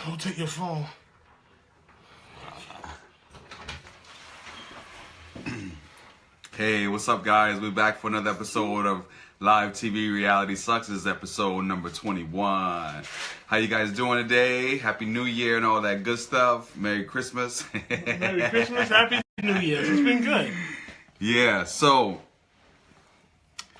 Don't take your phone. Hey, what's up, guys? We're back for another episode of Live TV Reality Sucks. This is episode number 21. How you guys doing today? Happy New Year and all that good stuff. Merry Christmas. Merry Christmas, Happy New Year. It's been good. Yeah, so...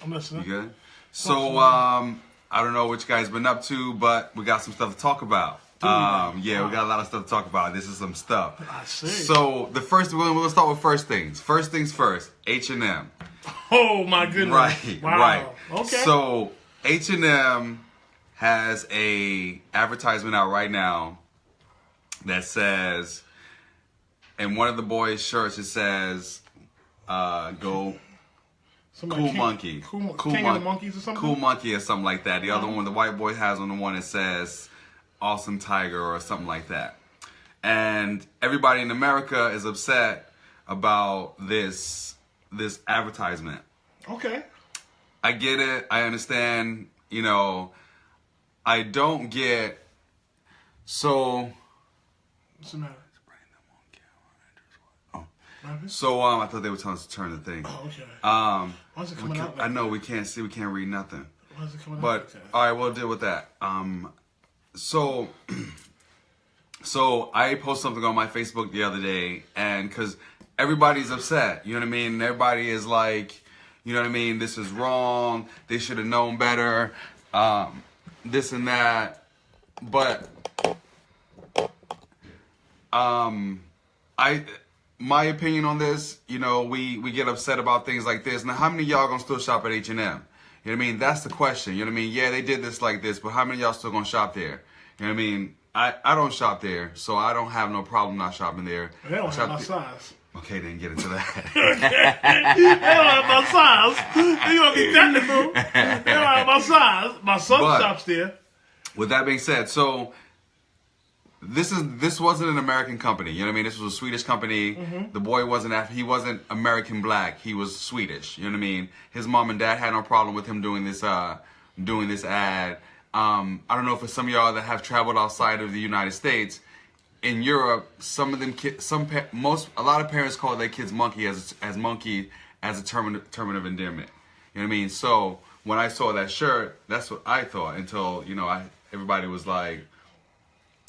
I'm listening. You good? So, I don't know what you guys been up to, but we got some stuff to talk about. We got a lot of stuff to talk about. This is some stuff. I see. So, we'll start with first things. First things first, H&M. Oh, my goodness. Right, wow. right. Okay. So, H&M has a advertisement out right now that says, in one of the boys' shirts, it says, go... Somebody Monkey. King of the Monkeys or something? Cool Monkey or something like that. The other one, the white boy has on the one that says Awesome Tiger or something like that. And everybody in America is upset about this advertisement. Okay. I get it. I understand. You know, I don't get... So... What's the matter? So I thought they were telling us to turn the thing. Oh, okay. Why is it we coming can, out like I know that? we can't see, we can't read nothing. Why is it coming out But like that? all right, we'll deal with that. So I posted something on my Facebook the other day, and because everybody's upset, you know what I mean? Everybody is like, you know what I mean? This is wrong. They should have known better. This and that. But my opinion on this, you know, we get upset about things like this. Now, how many of y'all gonna still shop at H&M? You know what I mean? That's the question. You know what I mean? Yeah, they did this like this, but how many of y'all still gonna shop there? You know what I mean? I don't shop there, so I don't have no problem not shopping there. They don't have my size. Okay, then get into that. They don't have my size. You gonna be technical. They don't have my size. My son shops there. With that being said, so this wasn't an American company. You know what I mean? This was a Swedish company. Mm-hmm. The boy he wasn't American black. He was Swedish. You know what I mean? His mom and dad had no problem with him doing this ad. I don't know if for some of y'all that have traveled outside of the United States, in Europe, some of them a lot of parents call their kids monkey as monkey as a term of endearment. You know what I mean? So when I saw that shirt, that's what I thought until, you know, everybody was like,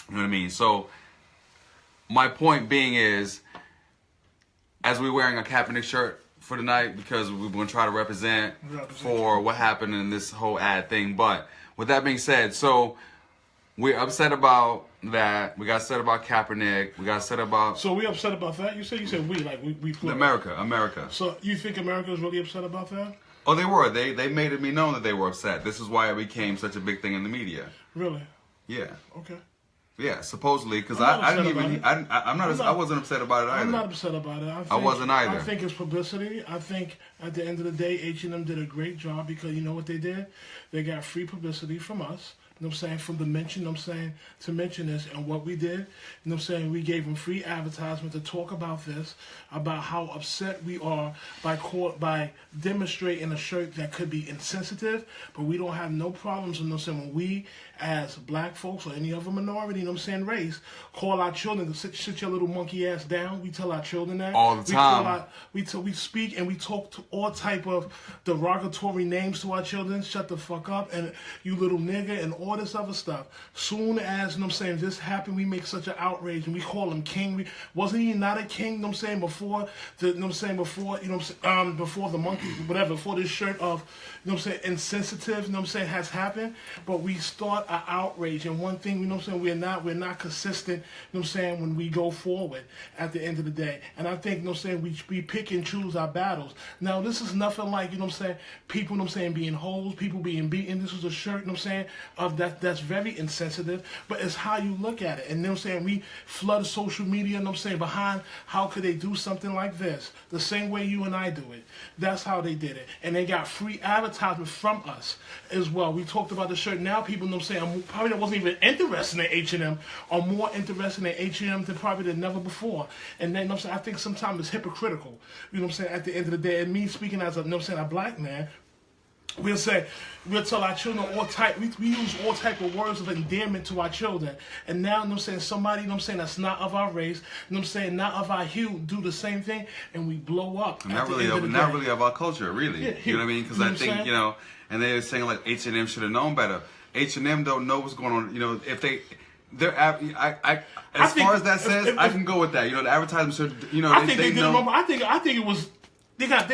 you know what I mean? So my point being is, as we're wearing a Kaepernick shirt for tonight, because we're going to try to represent for what happened in this whole ad thing. But with that being said, so we're upset about that. We got upset about Kaepernick. We got upset about... So we upset about that? You said we, like we America. So you think America is really upset about that? Oh, they were. They made it be known that they were upset. This is why it became such a big thing in the media. Really? Yeah. Okay. Yeah, supposedly, because I wasn't upset about it either. I'm not upset about it. I wasn't either. I think it's publicity. I think at the end of the day, H&M did a great job because you know what they did? They got free publicity from us. You know what I'm saying? From the mention, you know what I'm saying, to mention this and what we did. You know what I'm saying? We gave them free advertisement to talk about this, about how upset we are by demonstrating a shirt that could be insensitive, but we don't have no problems, you know what I'm saying, when we as black folks or any other minority, you know what I'm saying, race, call our children to sit your little monkey ass down. We tell our children that. All the time. We speak and we talk to all type of derogatory names to our children. Shut the fuck up and you little nigga and all this other stuff. Soon as, you know what I'm saying, this happened, we make such an outrage and we call him king. Wasn't he not a king, you know what I'm saying, before the monkey, whatever, before this shirt of, you know what I'm saying, insensitive, you know what I'm saying, has happened. But we start an outrage, and one thing, you know what I'm saying, we're not consistent, you know what I'm saying, when we go forward at the end of the day. And I think, you know what I'm saying, we pick and choose our battles. Now, this is nothing like, you know what I'm saying, people, you know what I'm saying, being hoes, people being beaten. This was a shirt, you know what I'm saying, of that's very insensitive, but it's how you look at it. And you know what I'm saying, we flood social media, you know what I'm saying, behind how could they do something like this? The same way you and I do it. That's how they did it. And they got free advertisement from us as well. We talked about the shirt. Now people, you know what I'm saying, probably that wasn't even interested in H&M are more interested in H&M than probably than never before. And then, you know what I'm saying, I think sometimes it's hypocritical. You know what I'm saying, at the end of the day, and me speaking as a, you know what I'm saying, a black man, we'll tell our children we use all type of words of endearment to our children. And now, you know what I'm saying, somebody, you know what I'm saying, that's not of our race, you know what I'm saying, not of our hue, do the same thing, and we blow up. Not really of our culture, really. Yeah, you know what I mean? Because I think, you know, and they're saying like H&M should have known better. H&M don't know what's going on. You know, if as far as that says, I can go with that. You know, the advertisement should, you know, I think they did it wrong. I think it was. I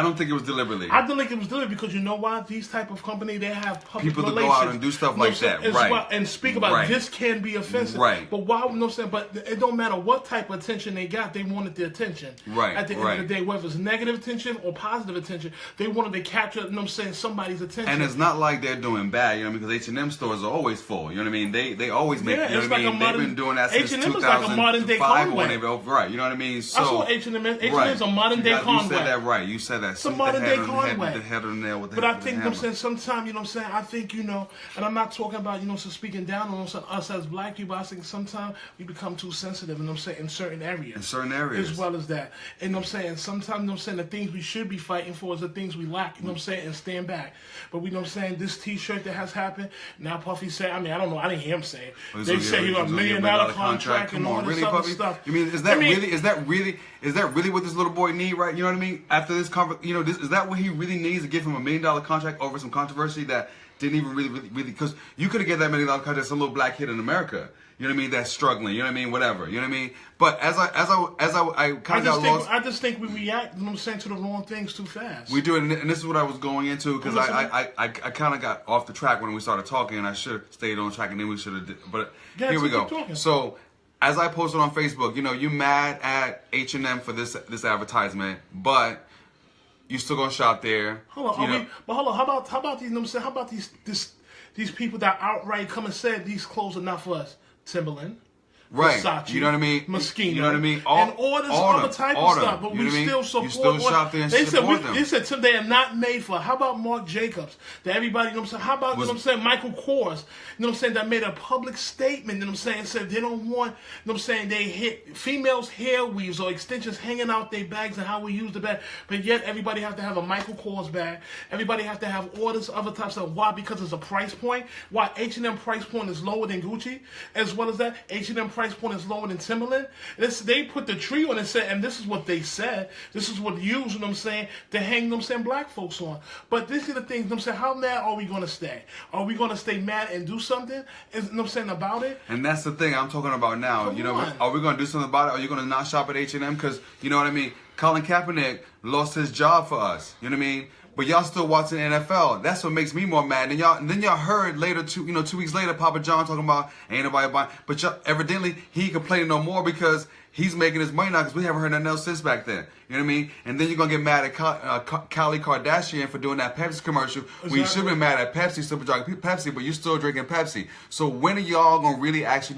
don't think it was deliberately. I don't think it was deliberate because you know why? These type of company, they have public people relations. to go out and do stuff like that, right? Well, and speak about this can be offensive, right? But why? You know what I'm saying? But it don't matter what type of attention they got. They wanted the attention, right? At the end of the day, whether it's negative attention or positive attention, they wanted to capture. You know what I'm saying? Somebody's attention. And it's not like they're doing bad, you know, because H&M stores are always full. You know what I mean? They always make. You know what I mean? They've been doing that since H&M 2005 is like a modern day Conway. Right? You know what I mean? So I saw H&M. H&M is a modern day Conway. You said that right. You said that. It's a modern day Conway. But I think, you know what I'm saying, sometimes, you know what I'm saying, I think, you know, and I'm not talking about, you know, so speaking down on us as black people, I think sometimes we become too sensitive, you know what I'm saying, in certain areas. As well as that. And you know what I'm saying, sometimes, you know what I'm saying, the things we should be fighting for is the things we lack, you know what I'm saying, and stand back. But we know what I'm saying, this t-shirt that has happened, now Puffy said, I mean, I don't know, I didn't hear him say it. They say he got $1 million contract and all this other stuff. You mean, is that really what this little boy need, right? You know what I mean? After this you know, is that what he really needs to give him $1 million contract over some controversy that didn't even really, because you could have given that $1 million contract to some little black kid in America. You know what I mean? That's struggling. You know what I mean? Whatever. You know what I mean? But as I kind of got lost. I just think we react, you know what I'm saying, to the wrong things too fast. We do, and this is what I was going into because I kind of got off the track when we started talking, and I should have stayed on track, and then we should have. But here we go. So as I posted on Facebook, you know, you mad at H&M for this advertisement, but you still gonna shop there. Hold on, how about these? You know what I'm saying? How about these people that outright come and say these clothes are not for us? Timberland, right? Versace, you know what I mean? Moschino, you know what I mean? And all this other type of stuff, but we still support. You still shop there and support them. They said they are not made for. How about Marc Jacobs? That everybody, you know what I'm saying? How about, you know what I'm saying, Michael Kors? You know what I'm saying? That made a public statement, you know what I'm saying? Said they don't want, you know what I'm saying, they hit females' hair weaves or extensions hanging out their bags and how we use the bag. But yet everybody have to have a Michael Kors bag. Everybody have to have all this other types of stuff. Why? Because it's a price point. Why? H&M price point is lower than Gucci. As well as that, H&M price point is lower than Timberland. They put the tree on and said, and this is what they said, this is what used, you know what I'm saying, to hang, you know what I'm saying, black folks on. But this is the thing, you know what I'm saying, how mad are we going to stay? Are we going to stay mad and do something, you know what I'm saying, about it? And that's the thing I'm talking about now. You know, are we going to do something about it? Are you going to not shop at H&M? Because, you know what I mean, Colin Kaepernick lost his job for us. You know what I mean? But y'all still watching the NFL. That's what makes me more mad. And then y'all heard later, 2 weeks later, Papa John talking about ain't nobody buying. But y'all, evidently he ain't complaining no more because he's making his money now because we haven't heard nothing else since back then. You know what I mean? And then you're going to get mad at Kylie Kardashian for doing that Pepsi commercial. Exactly. When you should have been mad at Pepsi, super drinking Pepsi, but you're still drinking Pepsi. So when are y'all going to really actually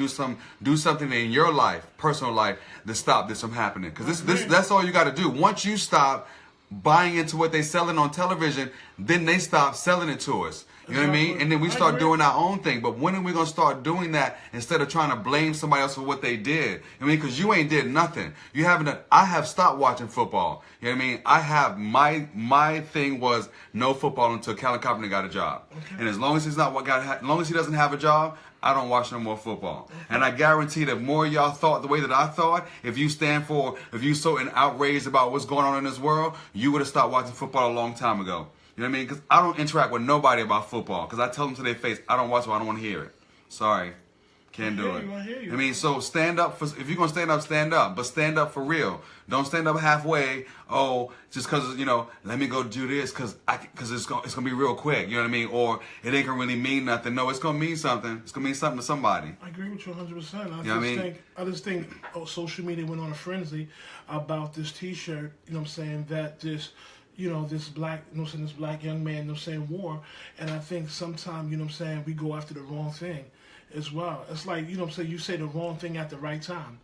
do something in your life, personal life, to stop this from happening? Because that's all you got to do. Once you stop buying into what they selling on television, then they stop selling it to us. You know what I mean? And then we start doing our own thing. But when are we going to start doing that instead of trying to blame somebody else for what they did? I mean, because you ain't did nothing. You haven't. I have stopped watching football. You know what I mean? I have my thing was no football until Colin Kaepernick got a job. Okay. And as long as he doesn't have a job, I don't watch no more football. Okay. And I guarantee that more of y'all thought the way that I thought, if you so outraged about what's going on in this world, you would have stopped watching football a long time ago. You know what I mean? Because I don't interact with nobody about football. Because I tell them to their face, I don't watch it, I don't want to hear it. Sorry. Can't do it. I mean, so stand up. If you're going to stand up, stand up. But stand up for real. Don't stand up halfway. Oh, just because, you know, let me go do this because it's going to be real quick. You know what I mean? Or it ain't going to really mean nothing. No, it's going to mean something. It's going to mean something to somebody. I agree with you 100%. I just think social media went on a frenzy about this T-shirt, you know what I'm saying, that this black, you know what I'm saying, this black young man, you know what I'm saying, wore. And I think sometimes, you know what I'm saying, we go after the wrong thing as well. It's like, you know what I'm saying, you say the wrong thing at the right time.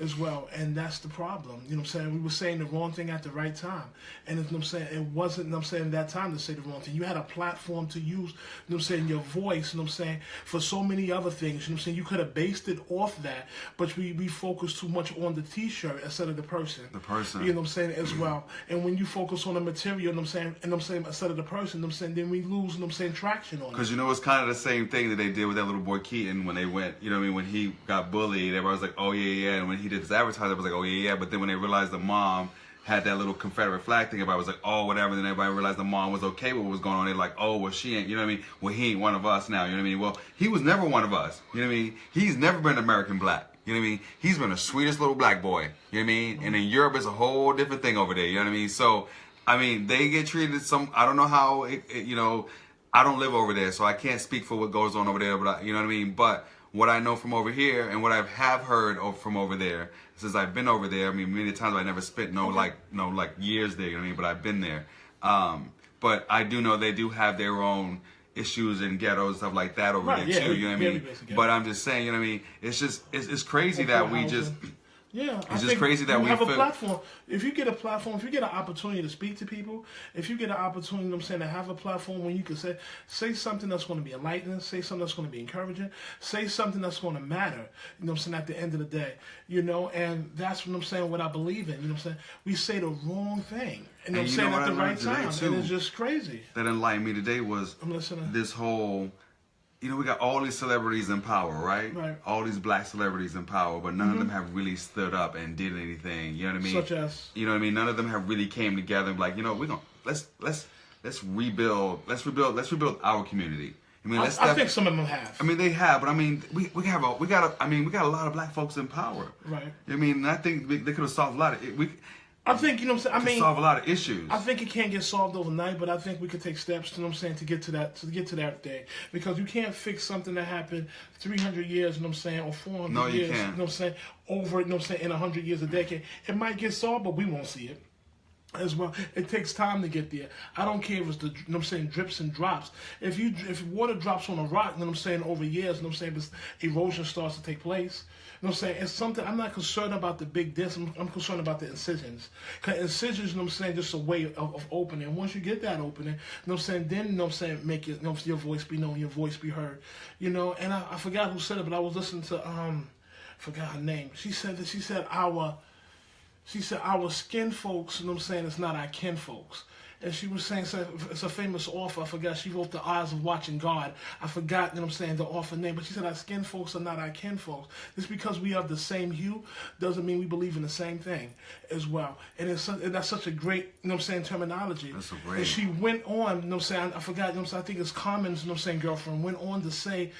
as well, and that's the problem. You know what I'm saying? We were saying the wrong thing at the right time, and you know what I'm saying, it wasn't, you know what I'm saying, that time to say the wrong thing. You had a platform to use, you know what I'm saying, your voice, you know what I'm saying, for so many other things. You know what I'm saying? You could have based it off that, but we focus too much on the T-shirt instead of the person. The person. You know what I'm saying, as well. And when you focus on the material, you know what I'm saying, and you know what I'm saying, instead of the person, you know what I'm saying, then we lose, you know what I'm saying, traction on it. Because, you know, it's kind of the same thing that they did with that little boy Keaton when they went, you know what I mean, when he got bullied, everybody was like, oh, yeah, yeah. And when he did his advertising, it was like, oh, yeah, yeah. But then when they realized the mom had that little Confederate flag thing, everybody was like, oh, whatever. Then everybody realized the mom was okay with what was going on. They're like, oh, well, she ain't, you know what I mean? Well, he ain't one of us now, you know what I mean? Well, he was never one of us, you know what I mean? He's never been American black. You know what I mean? He's been the sweetest little black boy. You know what I mean? And in Europe, it's a whole different thing over there. You know what I mean? So, I mean, they get treated I don't know how, you know, I don't live over there, so I can't speak for what goes on over there, but you know what I mean? But what I know from over here and what I have heard from over there, since I've been over there, I mean, many times I never spent no years there, you know what I mean? But I've been there. But I do know they do have their own issues and ghettos and stuff like that over there too, you know what I mean? But I'm just saying, you know what I mean? It's just, it's crazy that we just... Yeah, it's just crazy that we have a platform. If you get a platform, if you get an opportunity to speak to people, if you get an opportunity, you know what I'm saying, to have a platform when you can say something that's going to be enlightening, say something that's going to be encouraging, say something that's going to matter, you know what I'm saying, at the end of the day, you know, and that's what I'm saying, what I believe in, you know what I'm saying. We say the wrong thing, you know what I'm saying, at the right time, and it's just crazy. That enlightened me today was this whole... You know, we got all these celebrities in power, right? Right. All these black celebrities in power, but none of them have really stood up and did anything. You know what I mean? Such as, you know what I mean? None of them have really came together and be like, you know, we're gonna let's rebuild our community. I mean, I think some of them have. I mean, they have, but I mean, we got a lot of black folks in power. Right. I mean, I think they could have solved a lot of it. I think, you know what I'm saying, solve a lot of issues. I think it can't get solved overnight, but I think we could take steps, you know what I'm saying, to get to that day. Because you can't fix something that happened 300 years, you know what I'm saying, or 400 years, you know what I'm saying, over, you know what I'm saying, in 100 years, a decade. It might get solved, but we won't see it as well. It takes time to get there. I don't care if it's the, you know what I'm saying, drips and drops. If water drops on a rock, you know what I'm saying, over years, you know what I'm saying, erosion starts to take place. You know what I'm saying? It's something, I'm not concerned about the big diss, I'm concerned about the incisions. Because incisions, you know what I'm saying, just a way of opening. Once you get that opening, you know what I'm saying, then, you know what I'm saying, make it, you know, your voice be known, your voice be heard. You know, and I forgot who said it, but I was listening to, forgot her name. She said our skin folks, you know what I'm saying, it's not our kin folks. And she was saying, it's a famous author, I forgot, she wrote The Eyes of Watching God. I forgot, you know what I'm saying, the author name, but she said our skin folks are not our kin folks. Just because we have the same hue doesn't mean we believe in the same thing as well. And that's such a great, you know what I'm saying, terminology. That's a great. And she went on, you know what I'm saying, I forgot, you know what I'm saying, I think it's Common's, you know what I'm saying, girlfriend, went on to say,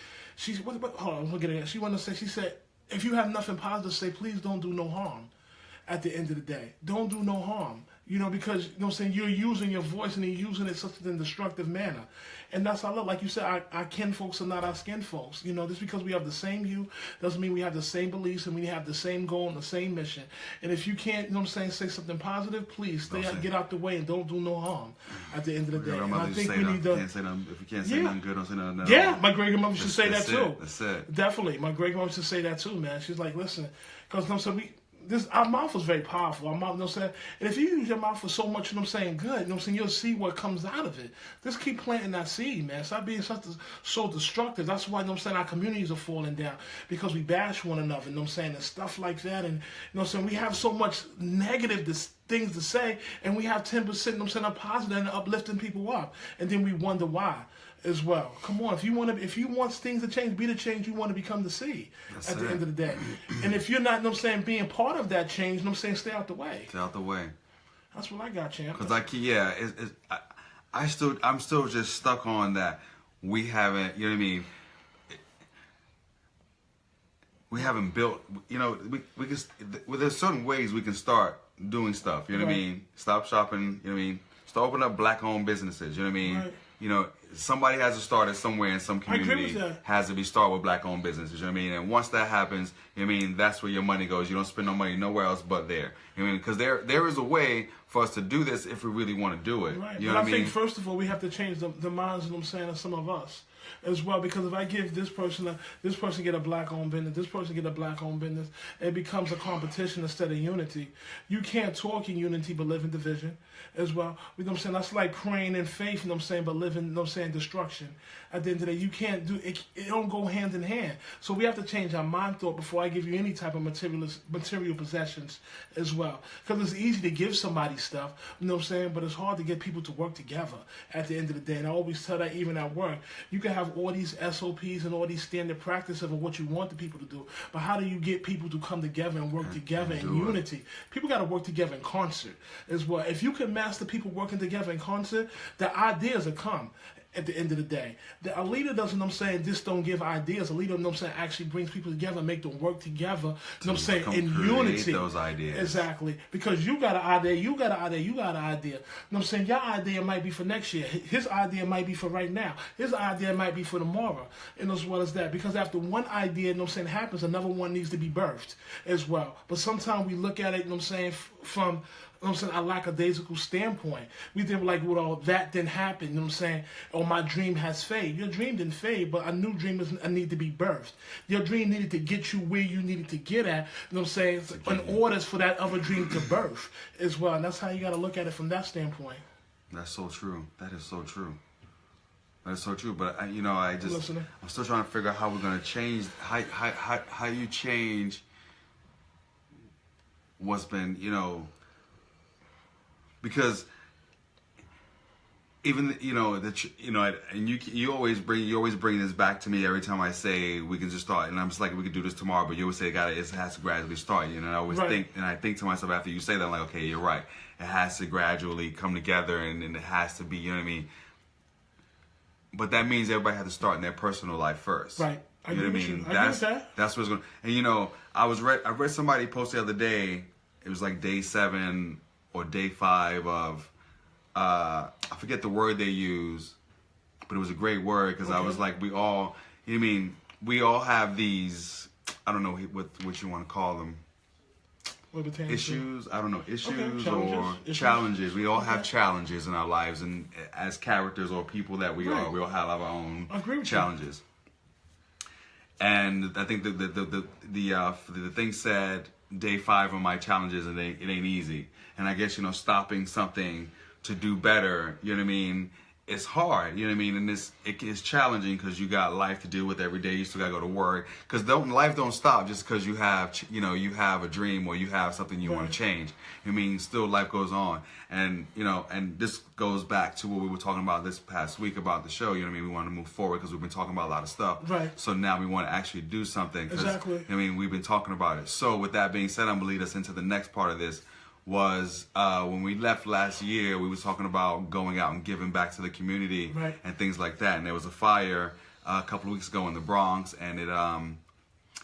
hold on, look at it. She went to say, she said, if you have nothing positive to say, please don't do no harm at the end of the day. Don't do no harm. You know, because, you know what I'm saying, you're using your voice and you're using it such in a destructive manner. And that's how I look. Like you said, our kin folks are not our skin folks. You know, just because we have the same hue doesn't mean we have the same beliefs and we have the same goal and the same mission. And if you can't, you know what I'm saying, say something positive, please get out the way and don't do no harm at the end of the day. And I think we need to... If you can't say nothing good, don't say nothing. Yeah, my great-grandmother should say that too. That's it. Definitely. My great-grandmother should say that too, man. She's like, listen, because, you know what I'm saying, our mouth is very powerful. Our mouth, you know what I'm saying? And if you use your mouth for so much, you know what I'm saying, good, you know what I'm saying, you'll see what comes out of it. Just keep planting that seed, man. Stop being so destructive. That's why, you know what I'm saying, our communities are falling down. Because we bash one another, you know what I'm saying, and stuff like that. And, you know what I'm saying, we have so much negative things to say, and we have 10%, you know what I'm saying, of positive and uplifting people up. And then we wonder why as well. Come on, if you want things to change, be the change you want to become to see at the end of the day. And if you're not, you know what I'm saying, being part of that change, you know what I'm saying, stay out the way. Stay out the way. That's what I got, champ. Because I'm still just stuck on that. We haven't, you know what I mean? We haven't built, you know, we can, well, there's certain ways we can start doing stuff, you know what I mean? Stop shopping, you know what I mean? Start opening up black-owned businesses, you know what I mean? Right. You know, somebody has to start it somewhere in some community. Has to be start with black-owned businesses. You know what I mean? And once that happens, you know what I mean, that's where your money goes. You don't spend no money nowhere else but there. You know what I mean? Because there is a way for us to do this if we really want to do it. Right. You know but what I mean? think first of all we have to change the minds, you know what I'm saying, of some of us. as well, because if I give this person get a black-owned business, this person get a black-owned business, it becomes a competition instead of unity. You can't talk in unity but live in division as well. You know what I'm saying? That's like praying in faith, you know what I'm saying, but living, you know what I'm saying, destruction. At the end of the day, you can't do it. It don't go hand in hand. So we have to change our mind thought before I give you any type of material possessions as well. Because it's easy to give somebody stuff, you know what I'm saying, but it's hard to get people to work together at the end of the day. And I always tell that even at work. You can have all these SOPs and all these standard practices of what you want the people to do, but how do you get people to come together and work together in unity? People got to work together in concert as well. If you can master people working together in concert, the ideas will come. At the end of the day, a leader doesn't, you know what I'm saying, just don't give ideas. A leader, you know what I'm saying, actually brings people together and make them work together, you know what I'm saying, in unity. Those ideas. Exactly. Because you got an idea, you got an idea, you got an idea. You know what I'm saying? Your idea might be for next year. His idea might be for right now. His idea might be for tomorrow. And as well as that. Because after one idea, you know what I'm saying, happens, another one needs to be birthed as well. But sometimes we look at it, you know what I'm saying, from, you know what I'm saying, a lackadaisical standpoint. We think like, well, that didn't happen, you know what I'm saying? Or my dream has faded. Your dream didn't fade, but a new dream need to be birthed. Your dream needed to get you where you needed to get at, you know what I'm saying, in order for that other dream to birth as well. And that's how you got to look at it from that standpoint. That's so true. That is so true. That is so true. But I'm still trying to figure out how we're gonna change. How you change what's been, because even and you always bring this back to me every time I say we can just start, and I'm just like, we could do this tomorrow, but you always say it has to gradually start. And I always think to myself after you say that, I'm like, okay, you're right. It has to gradually come together, and it has to be, you know what I mean. But that means everybody has to start in their personal life first. Right. You know what I mean? That's what's going. And I read somebody post the other day. It was like day 7 or day 5 of I forget the word they use, but it was a great word because I was like, we all have these, I don't know what you want to call them, issues. I don't know, issues or challenges. We all have challenges in our lives, and as characters or people that we are, we all have our own challenges. And I think the thing said, day 5 of my challenges, and it ain't easy. And I guess, stopping something to do better, you know what I mean, it's hard, you know what I mean, and it is challenging because you got life to deal with every day. You still got to go to work, because life don't stop just because you have a dream or you have something you want to change. I mean, still life goes on, and and this goes back to what we were talking about this past week about the show. You know what I mean? We want to move forward because we've been talking about a lot of stuff. Right. So now we want to actually do something. Exactly. I mean, we've been talking about it. So with that being said, I'm gonna lead us into the next part of this. Was when we left last year, we was talking about going out and giving back to the community and things like that. And there was a fire a couple of weeks ago in the Bronx, and it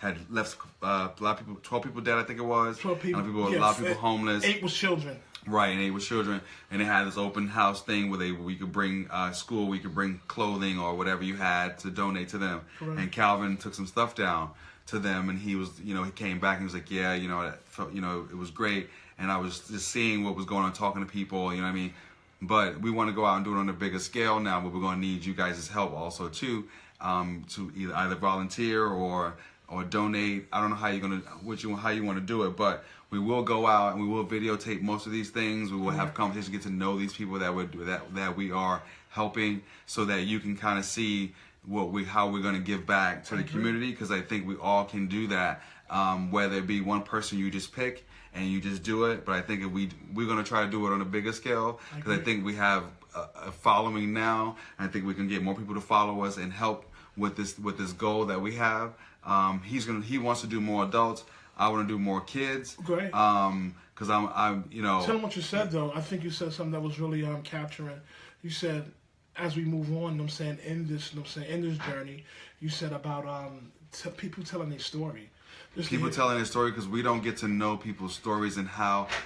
had left a lot of people, 12 people dead, I think it was. 12 people. A lot of people homeless. 8 was children. Right, and 8 was children. And they had this open house thing where we could bring school, we could bring clothing or whatever you had to donate to them. Correct. And Calvin took some stuff down to them, and he was, he came back and he was like, yeah, it was great. And I was just seeing what was going on, talking to people, you know what I mean? But we want to go out and do it on a bigger scale now, but we're going to need you guys' help also too, to either volunteer or donate. I don't know how you're going to, how you want to do it, but we will go out and we will videotape most of these things. We will have conversations, get to know these people that we are helping, so that you can kind of see how we're going to give back to the community, because I think we all can do that, whether it be one person you just pick and you just do it. But I think if we're going to try to do it on a bigger scale, because I think we have a following now, and I think we can get more people to follow us and help with this goal that we have. He wants to do more adults. I want to do more kids. Great. Because I'm Tell them what you said though. I think you said something that was really capturing. You said, as we move on, I'm saying in this journey, you said about people telling their story. People telling their story, because we don't get to know people's stories and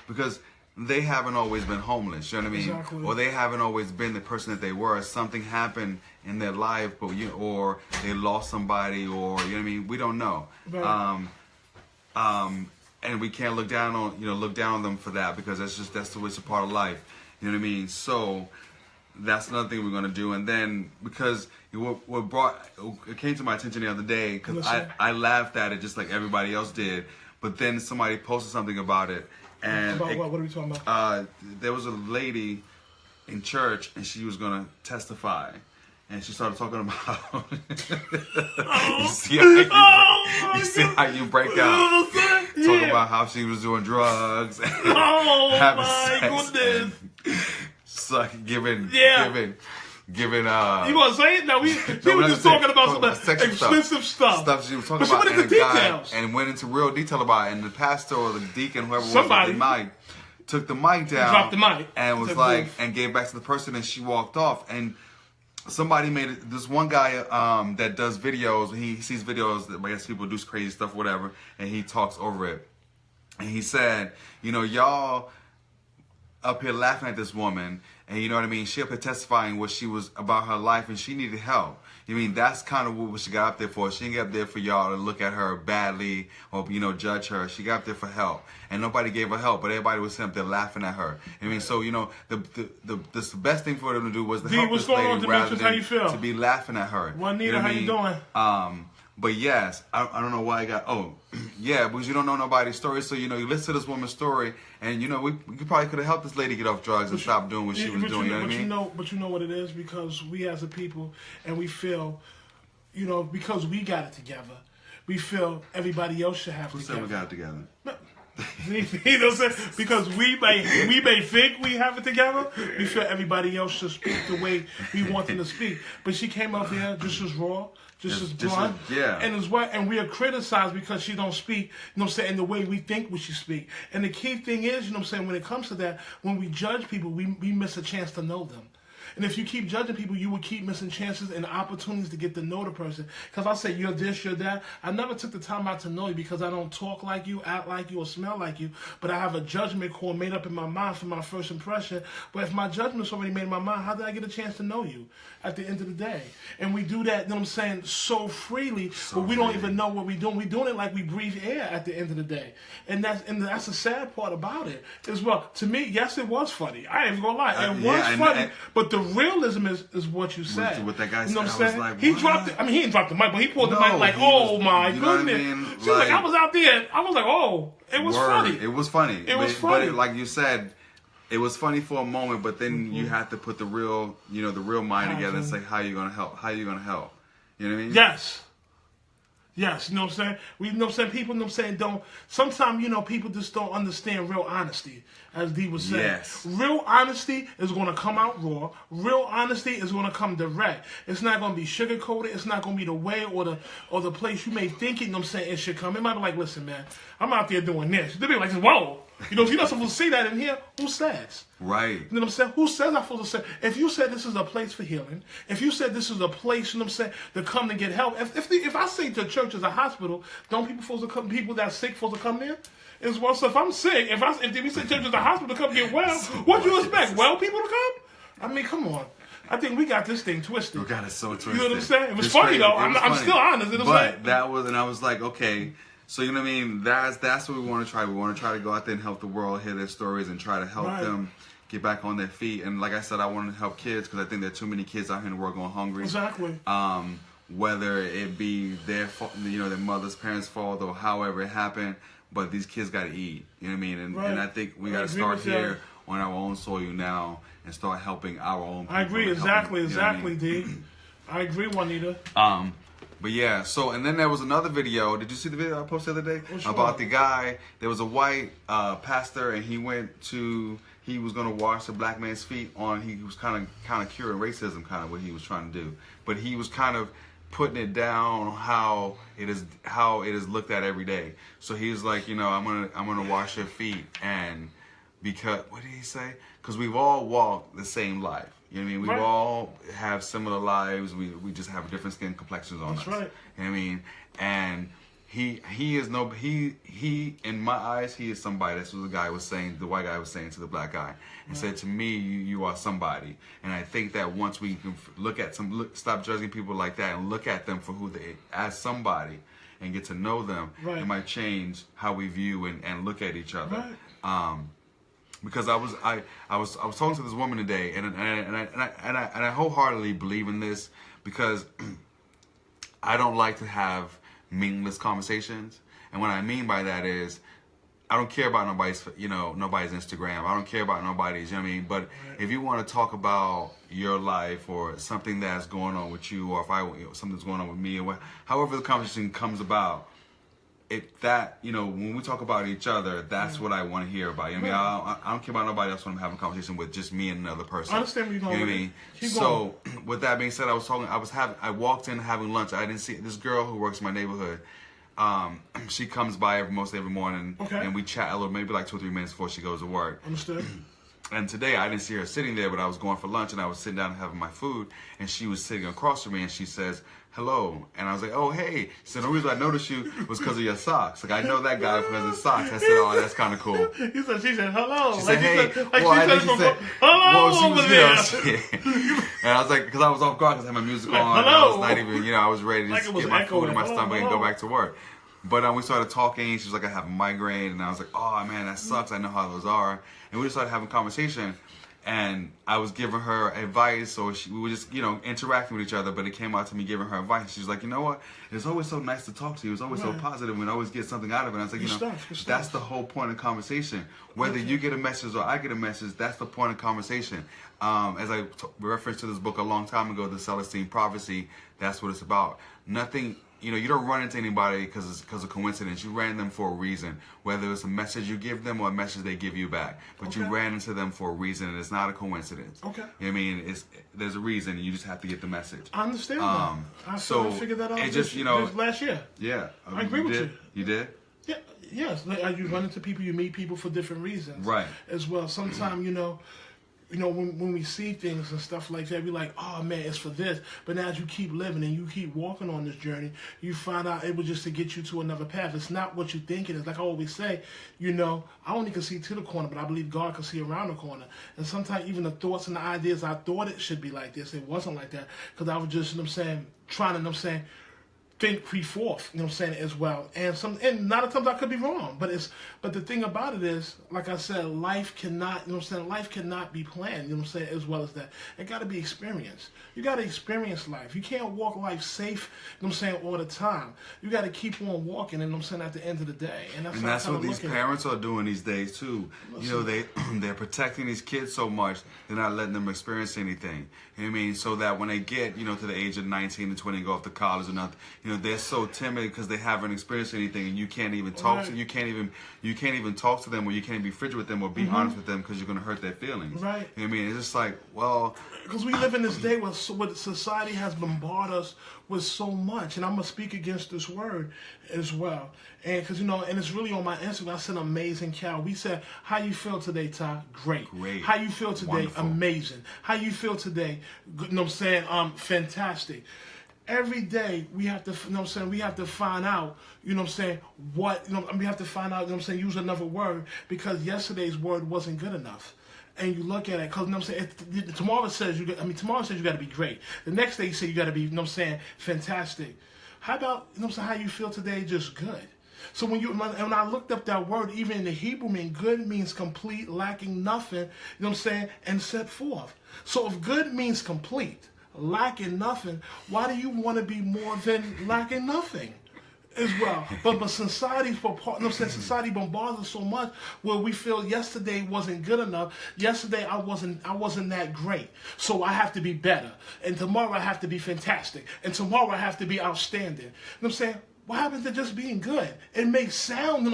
because they haven't always been homeless, you know what I mean? Exactly. Or they haven't always been the person that they were. Something happened in their life, or they lost somebody, or you know what I mean? We don't know. Right. And we can't look down on them for that, because that's the way it's a part of life. You know what I mean? So that's another thing we're gonna do. And then, because It came to my attention the other day because Listen. I laughed at it just like everybody else did, but then somebody posted something about it, and About what? What are we talking about? there was a lady in church and she was gonna testify, and she started talking about you see how you break out, talking about how she was doing drugs, and Oh having my sex, goodness! giving You gonna say it? No, we were just talking about some expensive stuff. She was talking But she about, went into and a guy, details. and went into real detail about it. And the pastor or the deacon, whoever Somebody. was with the mic, took the mic down, dropped the mic. and was Took like, both. and gave back to the person, and she walked off. And somebody made it. This one guy that does videos. He sees videos that I guess people do crazy stuff, whatever, and he talks over it. And he said, y'all up here laughing at this woman, and you know what I mean, she up here testifying what she was about her life, and she needed help. I mean, that's kind of what she got up there for. She didn't get up there for y'all to look at her badly or judge her. She got up there for help, and nobody gave her help, but everybody was sitting up there laughing at her. I mean, so the best thing for them to do was to D, help what's this going on, lady rather Demetrius? How than you feel? to be laughing at her. Juanita, what how I you mean? doing? But yes, I don't know why I got. Oh, yeah, because you don't know nobody's story, so you listen to this woman's story, and we probably could have helped this lady get off drugs and stop doing what she was doing. You know what I mean? But you know what it is, because we as a people, and we feel, because we got it together, we feel everybody else should have Who together. said we got it together? You know what I'm saying? Because we may think we have it together, we feel everybody else should speak the way we want them to speak. But she came up there just as raw, just as blunt, and we are criticized because she don't speak, in the way we think we should speak. And the key thing is, when it comes to that, when we judge people, we miss a chance to know them. And if you keep judging people, you will keep missing chances and opportunities to get to know the person. Because I say, you're this, you're that. I never took the time out to know you because I don't talk like you, act like you, or smell like you. But I have a judgment call made up in my mind for my first impression. But if my judgment's already made in my mind, how did I get a chance to know you at the end of the day? And we do that, so freely, but we don't even know what we're doing. We're doing it like we breathe air at the end of the day. And that's the sad part about it. As well, to me, yes, it was funny. I ain't even gonna lie. It was funny. But the realism is what you said. What that guy said, you know what I'm saying? like, he what? dropped it. I mean, he didn't drop the mic, but he pulled the mic like, my goodness. I mean? She was like, I was out there. I was like, it was funny. It was funny. It was funny. But like you said, it was funny for a moment, but then you have to put the real, the real mind together and say, how you gonna help? How you gonna help? You know what I mean? Yes. Yes, you know what I'm saying? People, don't, sometimes, people just don't understand real honesty, as D was saying. Yes. Real honesty is going to come out raw. Real honesty is going to come direct. It's not going to be sugar-coated. It's not going to be the way or the place you may think it should come. It might be like, listen, man, I'm out there doing this. They'll be like, whoa. You're not supposed to see that in here. Who says? Right. You know what I'm saying? Who says I'm supposed to say? If you said this is a place for healing, if you said this is a place, to come to get help. If I say the church is a hospital, don't people that are sick supposed to come there? As well, so if I'm sick, if we say church is a hospital to come get well, what do you expect? Well people to come? I mean, come on. I think we got this thing twisted. We got it so twisted. You know what I'm saying? It was funny though. I'm still honest. You know what I'm saying? That was, and I was like, okay. So you know what I mean? That's what we want to try. We want to try to go out there and help the world hear their stories and try to help them get back on their feet. And like I said, I want to help kids because I think there are too many kids out here in the world going hungry. Exactly. Whether it be their fault, their mother's parents' fault or however it happened, but these kids got to eat. You know what I mean? And I think we got to start here on our own soil now and start helping our own people. I agree. Exactly, D. I agree, Juanita. But yeah, and then there was another video. Did you see the video I posted the other day? About the guy? There was a white pastor, and he was going to wash the black man's feet he was kind of curing racism, kind of what he was trying to do. But he was kind of putting it down how it is looked at every day. So he was like, I'm gonna wash your feet, and because what did he say? Because we've all walked the same life. You know what I mean? We all have similar lives. We just have different skin complexions on us. That's right. You know what I mean? And he in my eyes, he is somebody. That's what the white guy was saying to the black guy. And said to me, you are somebody. And I think that once we can stop judging people like that and look at them for who they, as somebody, and get to know them, it might change how we view and look at each other. Right. Because I was talking to this woman today, and I wholeheartedly believe in this, because I don't like to have meaningless conversations. And what I mean by that is, I don't care about nobody's, nobody's Instagram. I don't care about nobody's, you know what I mean? But if you want to talk about your life or something that's going on with you, or if something's going on with me, or however the conversation comes about, when we talk about each other, that's what I want to hear about. You know what I mean? I don't care about nobody else when I'm having a conversation with just me and another person. I understand where you're going. You know what I mean? So with that being said, I walked in having lunch. I didn't see this girl who works in my neighborhood. She comes by mostly every morning, and we chat a little, maybe like 2 or 3 minutes before she goes to work. Understood. And today I didn't see her sitting there, but I was going for lunch and I was sitting down having my food, and she was sitting across from me, and she says, "Hello," and I was like, "Oh, hey." She said, "The reason I noticed you was because of your socks. Like, I know that guy because of his socks." I said, "Oh, that's kind of cool." She said, "Hello." She said, "Hey." "Hello over there." And I was like, because I was off guard because I had my music on. And I was not even, I was ready to just get my food in my stomach and go back to work. But we started talking. She was like, "I have a migraine," and I was like, "Oh man, that sucks. I know how those are." And we just started having a conversation. And I was giving her advice, or we were just, interacting with each other. But it came out to me giving her advice. She was like, "You know what? It's always so nice to talk to you. It's always so positive. We always get something out of it." And I was like, that's the whole point of conversation. Whether you get a message or I get a message, that's the point of conversation. As I referenced to this book a long time ago, The Celestine Prophecy, that's what it's about. Nothing. You don't run into anybody because of coincidence. You ran them for a reason, whether it's a message you give them or a message they give you back. But you ran into them for a reason, and it's not a coincidence. Okay. You know what I mean? There's a reason, and you just have to get the message. I understand that. I figured that out just last year. Yeah. I agree with you. You did? Yeah. Yes. You run into people, you meet people for different reasons. Right. As well. Sometimes, when we see things and stuff like that, we're like, "Oh man, it's for this." But now as you keep living and you keep walking on this journey, you find out it was just to get you to another path. It's not what you think it is. Like I always say, I only can see to the corner, but I believe God can see around the corner. And sometimes even the thoughts and the ideas, I thought it should be like this. It wasn't like that. Because I was just, trying to, think pre-forth, as well. And not at times I could be wrong, but the thing about it is, like I said, life cannot, life cannot be planned, as well as that. It got to be experienced. You got to experience life. You can't walk life safe, all the time. You got to keep on walking, at the end of the day. And that's what these parents are doing these days too. They're protecting these kids so much, they're not letting them experience anything. You know what I mean? So that when they get, to the age of 19 and 20 and go off to college or nothing, they're so timid because they haven't experienced anything, and you can't even talk to you can't even talk to them, or you can't be frigid with them or be honest with them because you're gonna hurt their feelings. Right. You know what I mean? It's just like, well, because we live in this day where society has bombarded us with so much, and I'm gonna speak against this word as well. And because and it's really on my Instagram. I said, "Amazing cow." We said, "How you feel today, Ty?" Great. How you feel today? Wonderful. Amazing. How you feel today? Fantastic. Every day we have to, we have to find out, what, we have to find out, use another word, because yesterday's word wasn't good enough. And you look at it, because, tomorrow says you got to be great. The next day you say you got to be, fantastic. How about, how you feel today, just good? So when I looked up that word, even in the Hebrew, good means complete, lacking nothing, and set forth. So if good means complete, lacking nothing, why do you want to be more than lacking nothing as well? But society bombards us so much where we feel yesterday wasn't good enough. Yesterday I wasn't that great, so I have to be better. And tomorrow I have to be fantastic. And tomorrow I have to be outstanding. What happens to just being good? It may sound,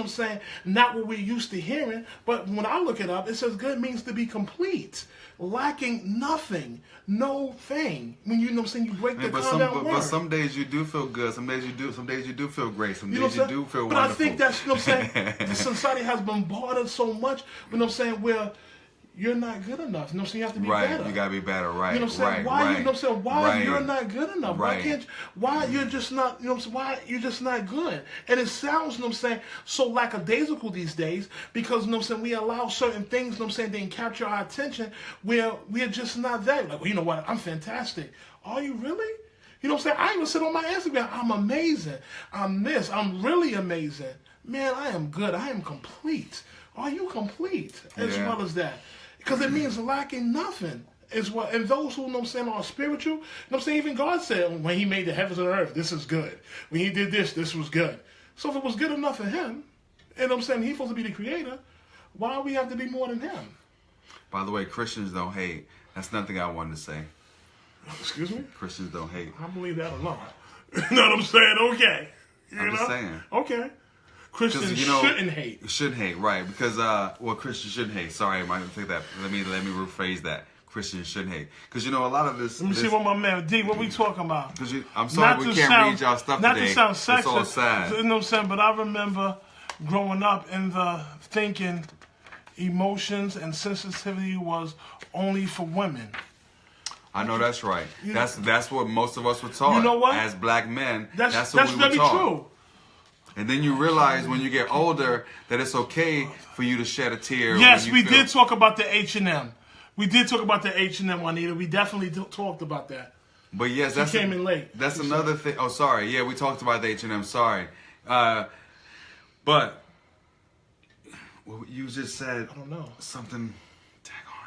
not what we're used to hearing, but when I look it up, it says good means to be complete, lacking nothing, no thing. When you break the compound word. But some days you do feel good. Some days you do feel great. Some days you do feel wonderful. But I think that's, the society has bombarded so much, where you're not good enough. You have to be better. You gotta be better, right? Why you're not good enough? Why you're just not, why you're just not good? And it sounds, so lackadaisical these days, because, we allow certain things, they capture our attention where we're just not there. Like, well, you know what? I'm fantastic. Are you really? I even said on my Instagram, I'm amazing. I'm this. I'm really amazing. Man, I am good. I am complete. Are you complete as well as that? Because it means lacking nothing is what, and those who, you know what I'm saying, are spiritual, you know what I'm saying, even God said when he made the heavens and the earth, this is good. When he did this, this was good. So if it was good enough for him, you know what I'm saying, he's supposed to be the creator, why do we have to be more than him? By the way, Christians don't hate. That's nothing I wanted to say. Excuse me? Christians don't hate. I believe that a lot. You know what I'm saying? Okay. I'm just saying. Okay. Christians shouldn't hate. Shouldn't hate, right? Because Christians shouldn't hate. Sorry, I might take that. Let me rephrase that. Christians shouldn't hate. Because a lot of this. Let me see what my man D. What we talking about? Because I'm sorry we can't read y'all stuff not today. Not to sound sexist. It's all sad. You know what I'm saying? But I remember growing up in the thinking emotions and sensitivity was only for women. I know that's right. That's what most of us were taught. You know what? As black men, that's what we were very taught. True. And then you realize when you get older that it's okay for you to shed a tear. Yes, we did talk about the H&M. We did talk about the H&M, Juanita. We definitely talked about that. But yes, she came in late. That's another thing. Oh, sorry. Yeah, we talked about the H&M. Sorry. But you just said. I don't know. Something.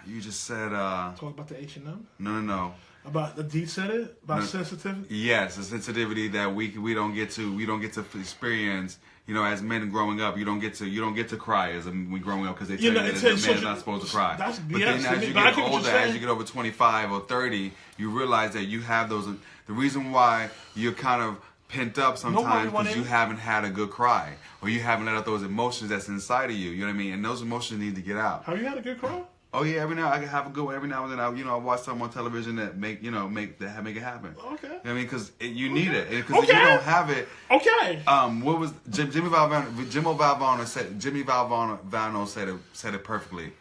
You just said. Talk about the H&M? No. About the D said it? About sensitivity? Yes, the sensitivity that we don't get to experience. As men growing up, you don't get to cry as when growing up because they tell you that a man's not supposed to cry. That's but BS. then as you get older, as you get over 25 or 30, you realize that you have those. The reason why you're kind of pent up sometimes because you haven't had a good cry or you haven't let out those emotions that's inside of you. You know what I mean? And those emotions need to get out. Have you had a good cry? Oh yeah, every now I have a good one. Every now and then I watch something on television that make it happen. Okay. You know what I mean? Because you need it. Because if you don't have it. Okay. What was Jimmy Valvano said? Jimmy Valvano said it perfectly.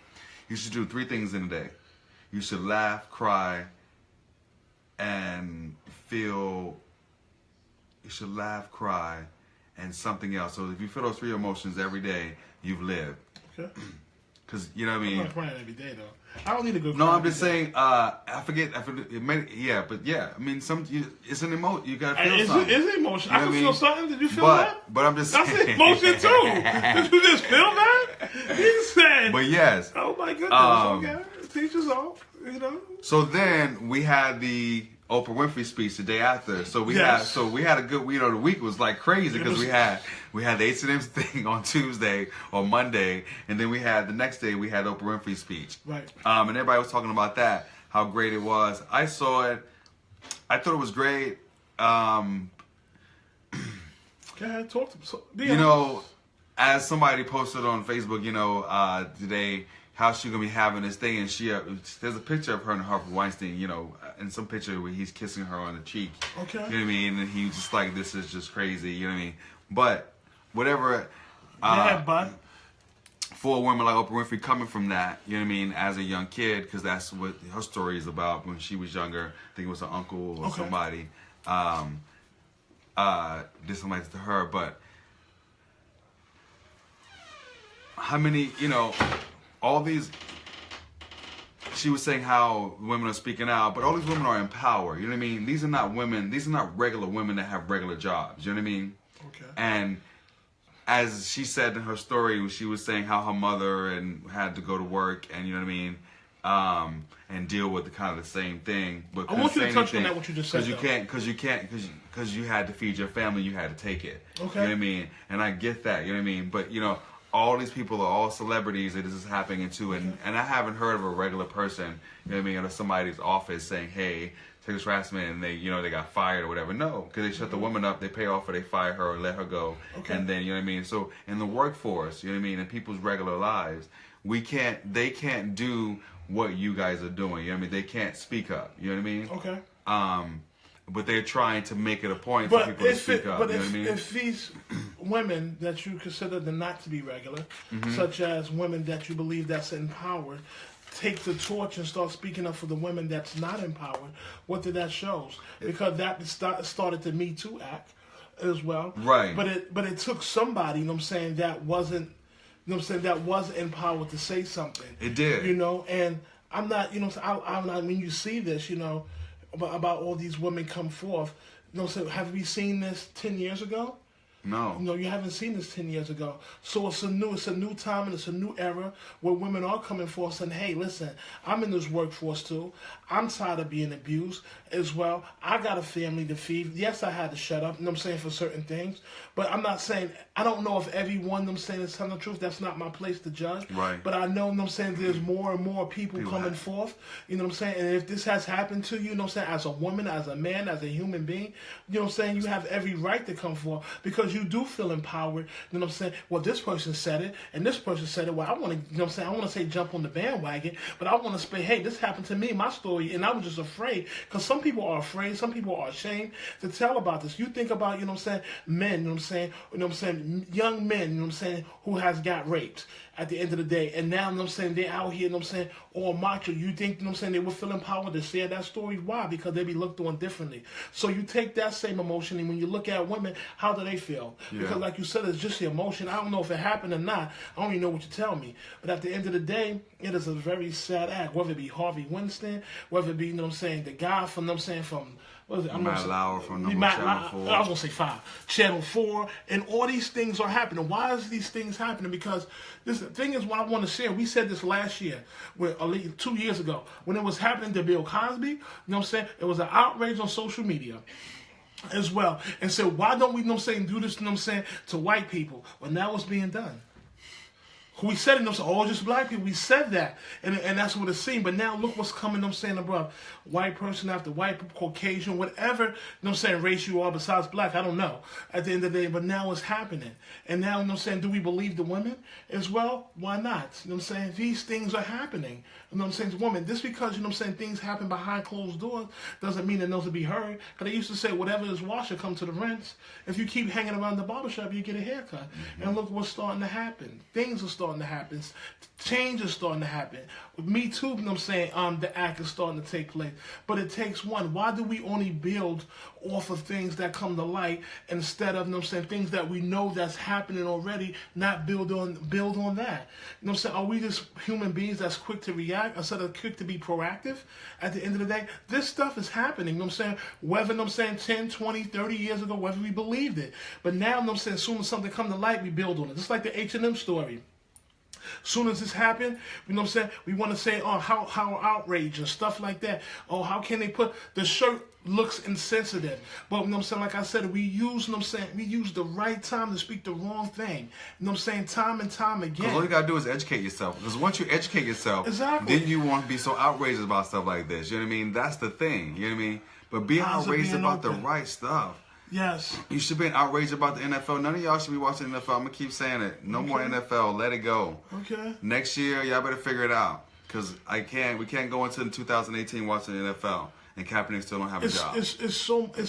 You should do 3 things in a day. You should laugh, cry, and feel. You should laugh, cry, and something else. So if you feel those 3 emotions every day, you've lived. Okay. Because, you know what I mean? I'm not crying every day, though. I don't need a good No, cry I'm just saying, I forget, it may, yeah, but yeah, I mean, it's an emotion, you gotta feel something. It's an emotion. You know I can feel something. Did you feel that? But I'm just saying. That's saying. an emotion, too. Did you just feel that? He said. But yes. Oh, my goodness, okay. Teachers off, So then, we had the Oprah Winfrey speech the day after. So we had a good, the week was like crazy because we had the H&M thing on Tuesday or Monday, and then we had the next day we had Oprah Winfrey speech. Right. And everybody was talking about that, how great it was. I saw it. I thought it was great. Go ahead, talk to me. As somebody posted on Facebook, today, how she gonna be having this thing, and there's a picture of her and Harvey Weinstein, in some picture where he's kissing her on the cheek. Okay. You know what I mean? And he's just like, this is just crazy, you know what I mean? But whatever. But for a woman like Oprah Winfrey coming from that, you know what I mean, as a young kid, because that's what her story is about. When she was younger, I think it was her uncle or somebody did something to her. But how many, all these, she was saying how women are speaking out, but all these women are in power. You know what I mean? These are not women. These are not regular women that have regular jobs. You know what I mean? Okay. And as she said in her story, she was saying how her mother had to go to work, and you know what I mean, and deal with the same thing. But I want you to touch on that what you just said. Because you had to feed your family, you had to take it. Okay. You know what I mean? And I get that. You know what I mean? But all these people are all celebrities that this is happening to, and I haven't heard of a regular person, you know what I mean, in somebody's office saying, hey, sexual harassment, and they got fired or whatever. No, because they shut the woman up, they pay off or they fire her or let her go. Okay. And then, you know what I mean? So in the workforce, you know what I mean, in people's regular lives, they can't do what you guys are doing. You know what I mean? They can't speak up. You know what I mean? Okay. But they're trying to make it a point for people to speak up. But you know what I mean? if these women that you consider them not to be regular, such as women that you believe that's empowered, take the torch and start speaking up for the women that's not empowered, what did that show? Because that started the Me Too Act as well. Right. But it took somebody, that wasn't, that was empowered to say something. It did. And I'm not, I'm not, when you see this, about all these women come forth, have we seen this 10 years ago? No. You know, you haven't seen this 10 years ago. So it's a new time and it's a new era where women are coming forth saying, hey, listen, I'm in this workforce too. I'm tired of being abused as well. I got a family to feed. Yes, I had to shut up, you know what I'm saying, for certain things. But I'm not saying, I don't know if everyone, you know what I'm saying, is telling the truth. That's not my place to judge. Right. But I know, you know what I'm saying, there's more and more people coming forth. You know what I'm saying? And if this has happened to you, you know what I'm saying, as a woman, as a man, as a human being, you know what I'm saying, you have every right to come forth because you do feel empowered. You know what I'm saying? Well, this person said it and this person said it. Well, I want to, you know what I'm saying, I want to say jump on the bandwagon, but I want to say, hey, this happened to me, my story, and I was just afraid because some people are afraid, some people are ashamed to tell about this. You think about, you know what I'm saying, men, you know what I'm saying, young men, you know what I'm saying, who has got raped at the end of the day, and now, you know what I'm saying, they're out here, you know what I'm saying, all macho. You think, you know what I'm saying, they would feel empowered to share that story? Why? Because they be looked on differently. So you take that same emotion, and when you look at women, how do they feel? Yeah. Because like you said, it's just the emotion. I don't know if it happened or not. I don't even know what you tell me. But at the end of the day, it is a very sad act, whether it be Harvey Weinstein, whether it be, you know what I'm saying, the guy from, you know what I'm saying, from, what is it? Matt Lauer from Channel 4. I was going to say 5. Channel 4. And all these things are happening. Why is these things happening? Because this thing is what I want to share. We said this last year, 2 years ago, when it was happening to Bill Cosby. You know what I'm saying? It was an outrage on social media as well. And so why don't we, you know what I'm saying, do this, you know what I'm saying, to white people? Well, now it's being done. We said it, you know, so, oh, just black people. We said that, and that's what it seemed. But now look what's coming, you know what I'm saying, above. White person after white, Caucasian, whatever, you know what I'm saying, race you are besides black, I don't know, at the end of the day. But now it's happening. And now, you know what I'm saying, do we believe the women as well? Why not? You know what I'm saying? These things are happening. You know what I'm saying? To women, just because, you know what I'm saying, things happen behind closed doors doesn't mean that those will be heard. Because they used to say, whatever is washed will come to the rinse. If you keep hanging around the barbershop, you get a haircut. Mm-hmm. And look what's starting to happen. Things are starting to happen. Change is starting to happen. With Me Too, you know what I'm saying, the act is starting to take place. But it takes one. Why do we only build off of things that come to light instead of, you know what I'm saying, things that we know that's happening already, not build on that? You know what I'm saying? Are we just human beings that's quick to react instead of quick to be proactive? At the end of the day, this stuff is happening, you know what I'm saying? Whether, you know what I'm saying, 10, 20, 30 years ago, whether we believed it. But now, you know what I'm saying, as soon as something come to light, we build on it. Just like the H&M story. Soon as this happened, you know what I'm saying, we want to say, oh, how outrage and stuff like that. Oh, how can they put the shirt looks insensitive. But you know what I'm saying, like I said, we use, you know what I'm saying, we use the right time to speak the wrong thing. You know what I'm saying, time and time again. Because all you gotta do is educate yourself. Because once you educate yourself, exactly, then you won't be so outrageous about stuff like this. You know what I mean? That's the thing. You know what I mean? But be outrageous about the right stuff. Yes. You should be outraged about the NFL. None of y'all should be watching the NFL. I'm going to keep saying it. No more NFL. Let it go. Okay. Next year, y'all better figure it out. Because we can't go into 2018 watching the NFL. And Kaepernick still don't have a job. It's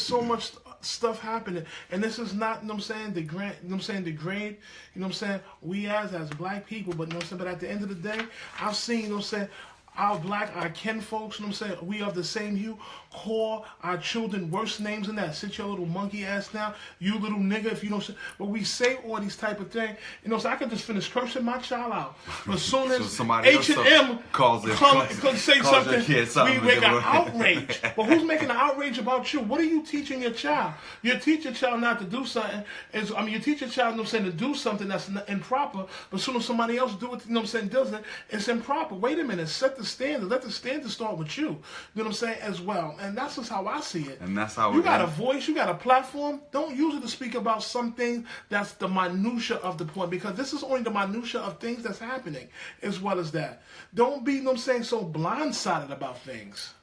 so much stuff happening. And this is not, you know what I'm saying, degrade, you know what I'm saying, degrade, you know what I'm saying, we as black people, but you know what I'm saying, but at the end of the day, I've seen, you know what I'm saying, our black, our kin folks, you know what I'm saying, we of the same hue, call our children worse names than that. Sit your little monkey ass down, you little nigga, if you don't say, but we say all these type of things, you know, so I could just finish cursing my child out. But as soon as H&M calls say something, we make an different. outrage. But who's making an outrage about you? What are you teaching your child? You teach your child not to do something, you teach your child, you know what I'm saying, to do something that's improper, but as soon as somebody else do it, you know what I'm saying, doesn't, it's improper. Wait a minute, set the standard. Let the standard start with you. You know what I'm saying, as well. And that's just how I see it. And that's how you got a voice, you got a platform. Don't use it to speak about something that's the minutia of the point, because this is only the minutia of things that's happening, as well as that. Don't be, you know what I'm saying, so blindsided about things.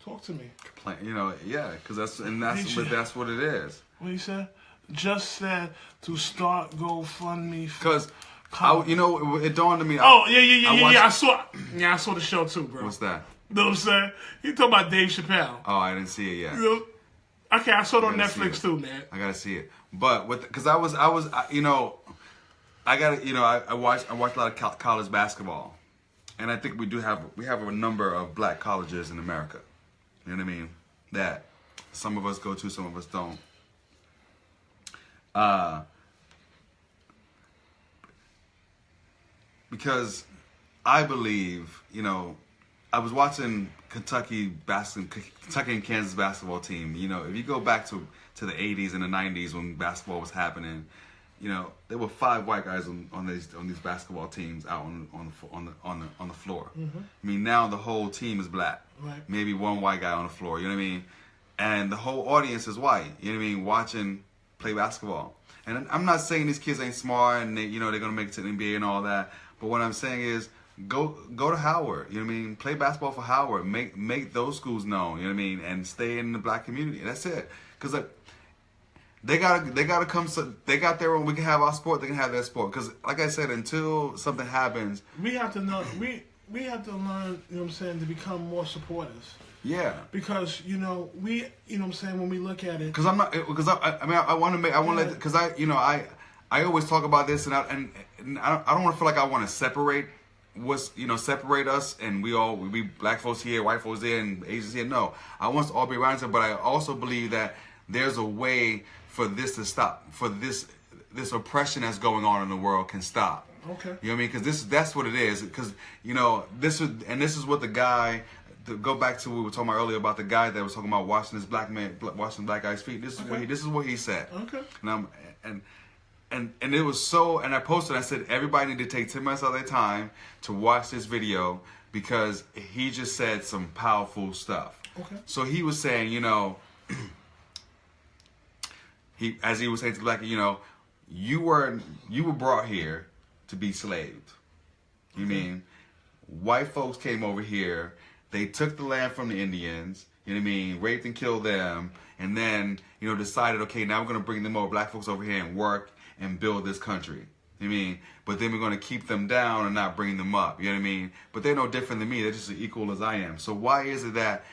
Talk to me. You know, yeah, because that's what it is. What you said? Just said to start GoFundMe. Because you know, it dawned on me. Oh yeah. I saw the show too, bro. What's that? You know what I'm saying? You talking about Dave Chappelle? Oh, I didn't see it yet. You know, okay, I saw it on Netflix too, man. I gotta see it, but because I you know, I watch a lot of college basketball, and I think we have a number of black colleges in America. You know what I mean? That some of us go to, some of us don't. Because I believe, you know, I was watching Kentucky and Kansas basketball team. You know, if you go back to the 80s and the 90s when basketball was happening, you know, there were 5 white guys on these basketball teams out on the floor. Mm-hmm. I mean, now the whole team is black. Right. Maybe 1 white guy on the floor. You know what I mean? And the whole audience is white. You know what I mean? Watching play basketball. And I'm not saying these kids ain't smart and they're gonna make it to the NBA and all that. But what I'm saying is, go to Howard. You know what I mean? Play basketball for Howard. Make those schools known. You know what I mean? And stay in the black community. That's it. Because like, they gotta come. So they got their own. We can have our sport. They can have their sport. Because like I said, until something happens, we have to know. We have to learn. You know what I'm saying, to become more supporters. yeah. Because you know we. You know what I'm saying, when we look at it. Because I'm not. Because I mean, I want to make. I want to. Because I always talk about this, and I don't want to feel like I want to separate separate us, and we black folks here, white folks there, and Asians here. No, I want us to all be around each other, but I also believe that there's a way for this to stop, for this oppression that's going on in the world can stop. Okay. You know what I mean? Because that's what it is. Because this is what the guy. To go back to what we were talking about earlier about the guy that was talking about washing this black man, washing black guy's feet. This is what he said. Okay. And it was so. And I posted. I said everybody need to take 10 minutes of their time to watch this video because he just said some powerful stuff. Okay. So he was saying, as he was saying to the black, you were brought here to be slaved. You mean white folks came over here, they took the land from the Indians, you know what I mean, raped and killed them, and then, decided, okay, now we're going to bring them over, black folks over here and work and build this country. You know what I mean? But then we're going to keep them down and not bring them up. You know what I mean? But they're no different than me. They're just as equal as I am. So why is it that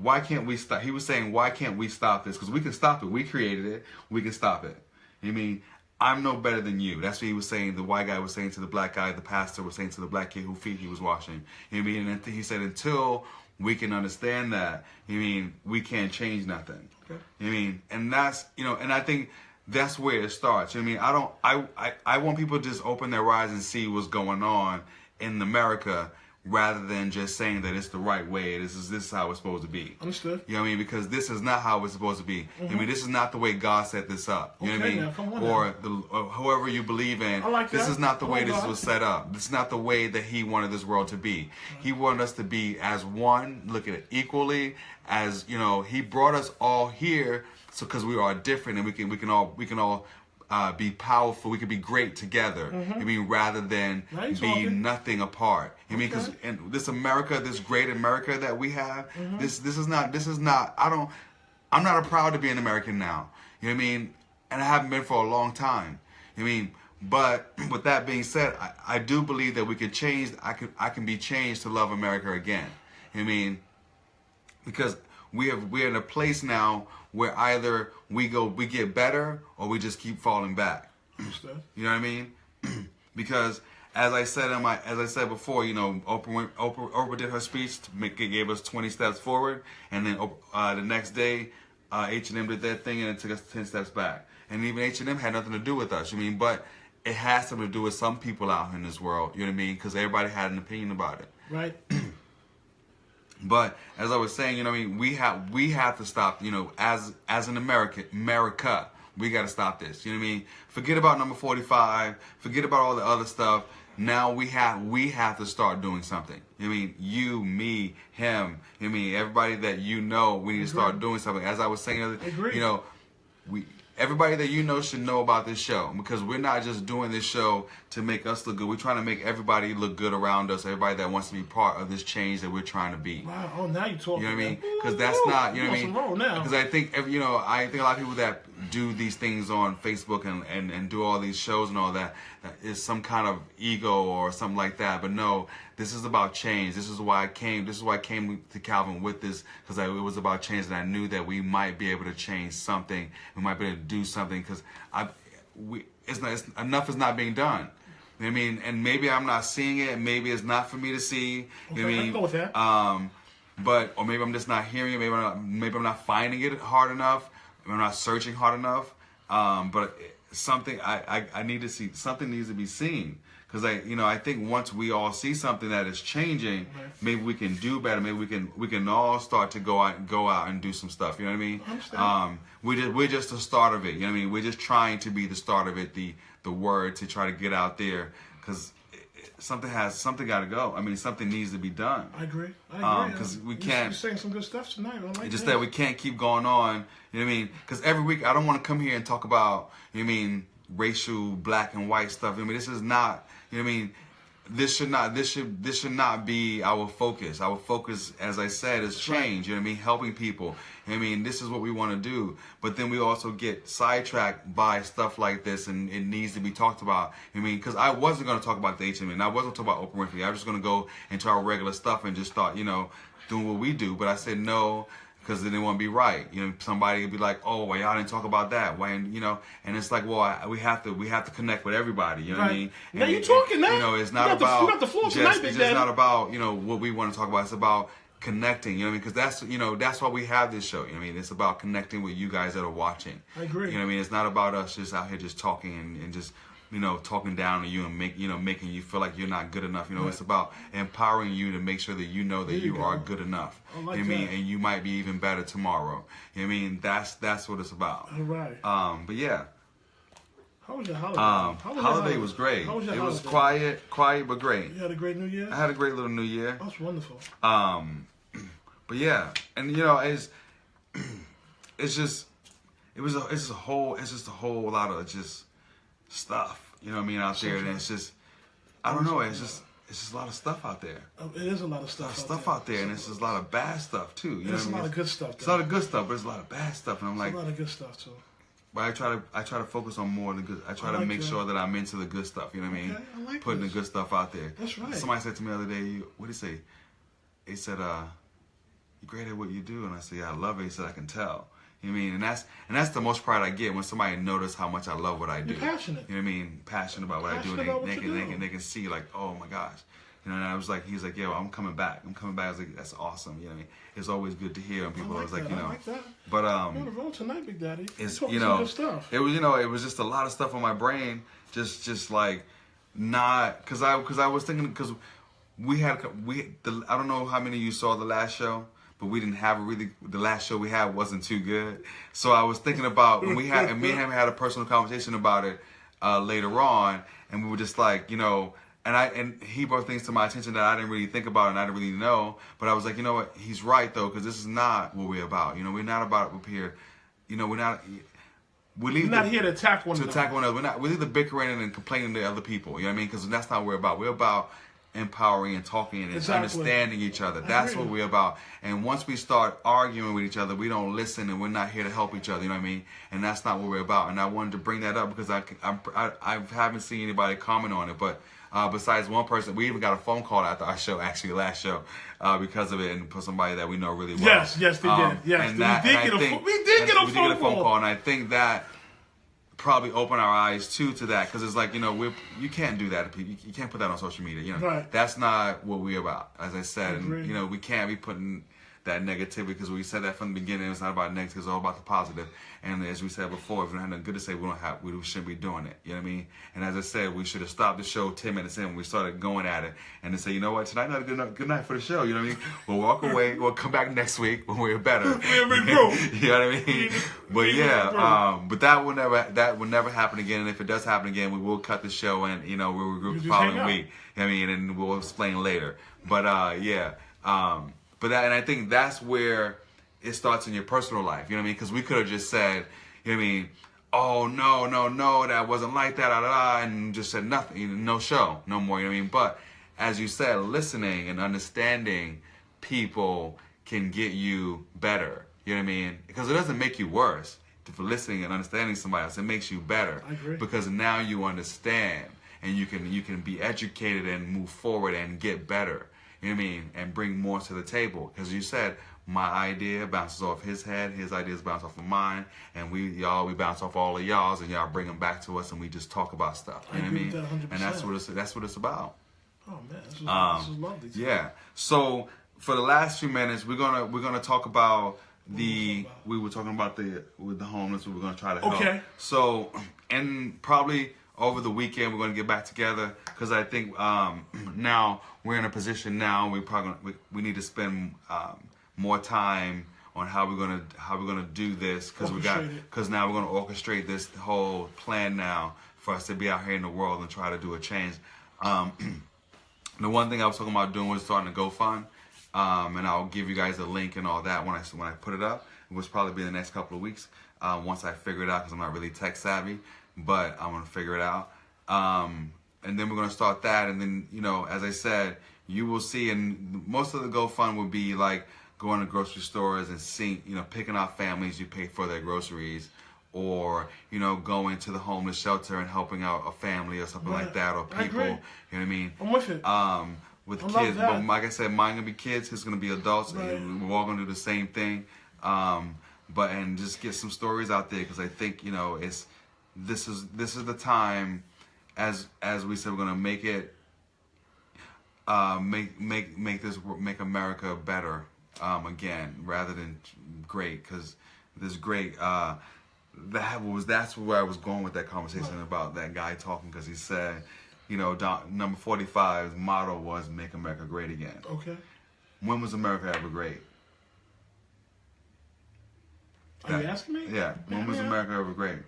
why can't we stop? He was saying, why can't we stop this? Because we can stop it. We created it. We can stop it. You know what I mean? I'm no better than you. That's what he was saying. The white guy was saying to the black guy. The pastor was saying to the black kid whose feet he was washing. You know what I mean? And he said, until we can understand that, you know what I mean, we can't change nothing. Okay. You know what I mean? And that's, and I think that's where it starts. You know what I mean? I want people to just open their eyes and see what's going on in America rather than just saying that it's the right way. This is how it's supposed to be. Understood. You know what I mean? Because this is not how it's supposed to be. Mm-hmm. I mean, this is not the way God set this up. You know what I mean? Now, come on or whoever you believe in. I like this that. is not the way this God. was set up. This is not the way that He wanted this world to be. He wanted us to be as one, look at it equally, as He brought us all here, so because we are different and we can all be powerful. We can be great together. Mm-hmm. I mean, rather than be nothing apart. I mean, because this America, this great America that we have, mm-hmm. this is not. I'm not proud to be an American now. You know what I mean? And I haven't been for a long time. You know what I mean? But with that being said, I do believe that we could change. I can be changed to love America again. You know what I mean? Because we're in a place now where either we get better or we just keep falling back. Understood. You know what I mean? Because as I said before, Oprah did her speech, gave us 20 steps forward, and then the next day, H&M did their thing, and it took us 10 steps back. And even H&M had nothing to do with us. I mean, but it has something to do with some people out in this world. You know what I mean? Because everybody had an opinion about it. Right. But as I was saying, I mean, we have to stop. As an America, we got to stop this. You know what I mean? Forget about number 45. Forget about all the other stuff. Now we have to start doing something. You know what I mean? You, me, him. You know what I mean? Everybody that we need to start doing something. As I was saying, everybody that should know about this show, because we're not just doing this show to make us look good. We're trying to make everybody look good around us. Everybody that wants to be part of this change that we're trying to be. Wow. Oh, now you're talking. You know what I mean? Because that's not. You know what I mean? Because I think a lot of people that do these things on Facebook and do all these shows and all that is some kind of ego or something like that. But no, this is about change. This is why I came. This is why I came to Calvin with this, because it was about change, and I knew that we might be able to change something. We might be able to do something, because enough is not being done. You know what I mean? And maybe I'm not seeing it. Maybe it's not for me to see. You know what I mean? I can go with that. Or maybe I'm just not hearing it. Maybe I'm not finding it hard enough. Maybe I'm not searching hard enough. But something I need to see, something needs to be seen. Because I think once we all see something that is changing, maybe we can do better. Maybe we can all start to go out and do some stuff. You know what I mean? We're just the start of it. You know what I mean? We're just trying to be the start of it, the word to try to get out there. Because something got to go. I mean, something needs to be done. I agree. Because we can't. You're saying some good stuff tonight. I like just that we can't keep going on. You know what I mean? Because every week I don't want to come here and talk about, you know what I mean, racial black and white stuff. I mean, this is not. You know what I mean? This should not be our focus. Our focus, as I said, is change. You know what I mean? Helping people. You know what I mean? This is what we want to do. But then we also get sidetracked by stuff like this, and it needs to be talked about. You know what I mean? Because I wasn't going to talk about the HMN, and I wasn't talking about Oprah Winfrey. I was just going to go into our regular stuff and just start, doing what we do. But I said no. Because then it won't be right. Somebody would be like, "Oh, well, y'all didn't talk about that." Why? And it's like, well, we have to connect with everybody. You know what I mean? Now you talking now. It's not about you got the floor tonight, Big it's Daddy. just not about what we want to talk about. It's about connecting. You know what I mean? Because that's why we have this show. You know what I mean? It's about connecting with you guys that are watching. I agree. You know what I mean? It's not about us just out here just talking and just talking down to you and making you feel like you're not good enough. It's about empowering you to make sure that you know that you are good enough. I like you know what I mean? that. And you might be even better tomorrow. You know what I mean? That's what it's about. All right. But yeah. How was your holiday? Holiday was great. How was your it holiday? was quiet but great. You had a great New Year? I had a great little New Year. That's wonderful. But yeah, and it's just a whole lot of just stuff. You know what I mean, out there, and it's just, I don't know, it's just a lot of stuff out there. It is a lot of stuff. Out there, and it's just a lot of bad stuff too. You know There's what I mean? a lot of good stuff. It's a lot of good stuff, but there's a lot of bad stuff, and I'm like, a lot of good stuff too. But I try to focus on more of the good. I try to make sure that I'm into the good stuff. You know what I mean? Okay, I like Putting this. the good stuff out there. That's right. Somebody said to me the other day, "What did he say?" He said, "You're great at what you do," and I said, "Yeah, I love it." He said, "I can tell." You know what I mean? And that's the most pride I get when somebody notices how much I love what I do. You're passionate. You know what I mean? Passionate about what I do, Passionate about what and you do. they can see like, oh my gosh. And I was like, he's like, yo, I'm coming back. I was like, that's awesome. You know what I mean? It's always good to hear when people. I was like, I like that. But You're on the road tonight, Big Daddy. it's You're talking some good stuff. it was just a lot of stuff on my brain, just like not because I was thinking because I don't know how many of you saw the last show. But we didn't have the last show we had wasn't too good. So I was thinking about, and me and him had a personal conversation about it later on, and we were just like, and he brought things to my attention that I didn't really think about and I didn't really know. But I was like, you know what, he's right though, because this is not what we're about. We're not about up here. We're not. We're not here to attack one another. We're either bickering and complaining to other people. You know what I mean? Because that's not what we're about. We're about empowering and talking and understanding each other. That's what we're about. And once we start arguing with each other, we don't listen and we're not here to help each other. You know what I mean? And that's not what we're about. And I wanted to bring that up because I haven't seen anybody comment on it. But besides one person, we even got a phone call after our show, actually last show, because of it, and for somebody that we know really well. Yes, they did. Yes, we did get a phone call, and I think that probably open our eyes to that, because it's like, you can't do that. You can't put that on social media. Right. That's not what we're about. As I said, agree. and we can't be putting that negativity, because we said that from the beginning. It's not about negative; it's all about the positive. And as we said before, if we don't have nothing good to say, we shouldn't be doing it. You know what I mean? And as I said, we should have stopped the show 10 minutes in when we started going at it, and then say, you know what, tonight not a good night for the show. You know what I mean? We'll walk away. We'll come back next week when we're better. We'll regroup. You know what I mean? But yeah, but that will never happen again. And if it does happen again, we will cut the show and we'll regroup the following week. You know what I mean? And we'll explain later. But but that, and I think that's where it starts in your personal life. You know what I mean? Because we could have just said, you know what I mean? Oh no, that wasn't like that, and just said nothing. No show, no more. You know what I mean? But as you said, listening and understanding people can get you better. You know what I mean? Because it doesn't make you worse for listening and understanding somebody else. It makes you better. I agree. Because now you understand, and you can be educated and move forward and get better. You know what I mean? And bring more to the table. Because you said, my idea bounces off his head, his ideas bounce off of mine, and we bounce off all of y'all's, and y'all bring them back to us, and we just talk about stuff. You know what I mean? With that 100%. And that's what it's about. Oh man, this is lovely. Yeah. So for the last few minutes, we're gonna talk about we were talking about with the homeless. We were going to try to help. Okay. So, and probably over the weekend we're going to get back together because I think now we're in a position now we need to spend more time on how we're gonna do this because now we're gonna orchestrate this whole plan now for us to be out here in the world and try to do a change. The one thing I was talking about doing was starting a GoFund, and I'll give you guys a link and all that when I put it up. It was probably be the next couple of weeks once I figure it out because I'm not really tech savvy, but I'm gonna figure it out. And then we're gonna start that, and then as I said, you will see, and most of the GoFund will be like going to grocery stores and seeing, picking out families you pay for their groceries, or going to the homeless shelter and helping out a family or something like that, or people. You know what I mean? I'm with it. With I kids, love that. but like I said, mine gonna be kids. His gonna be adults. Right. And we're all gonna do the same thing. And just get some stories out there because I think this is the time, as we said, we're gonna make it. Make America better again rather than great, because this great that's where I was going with that conversation about that guy talking, because he said number 45's motto was make America great again. Okay. When was America ever great? Are you asking me? Yeah. When was America ever great?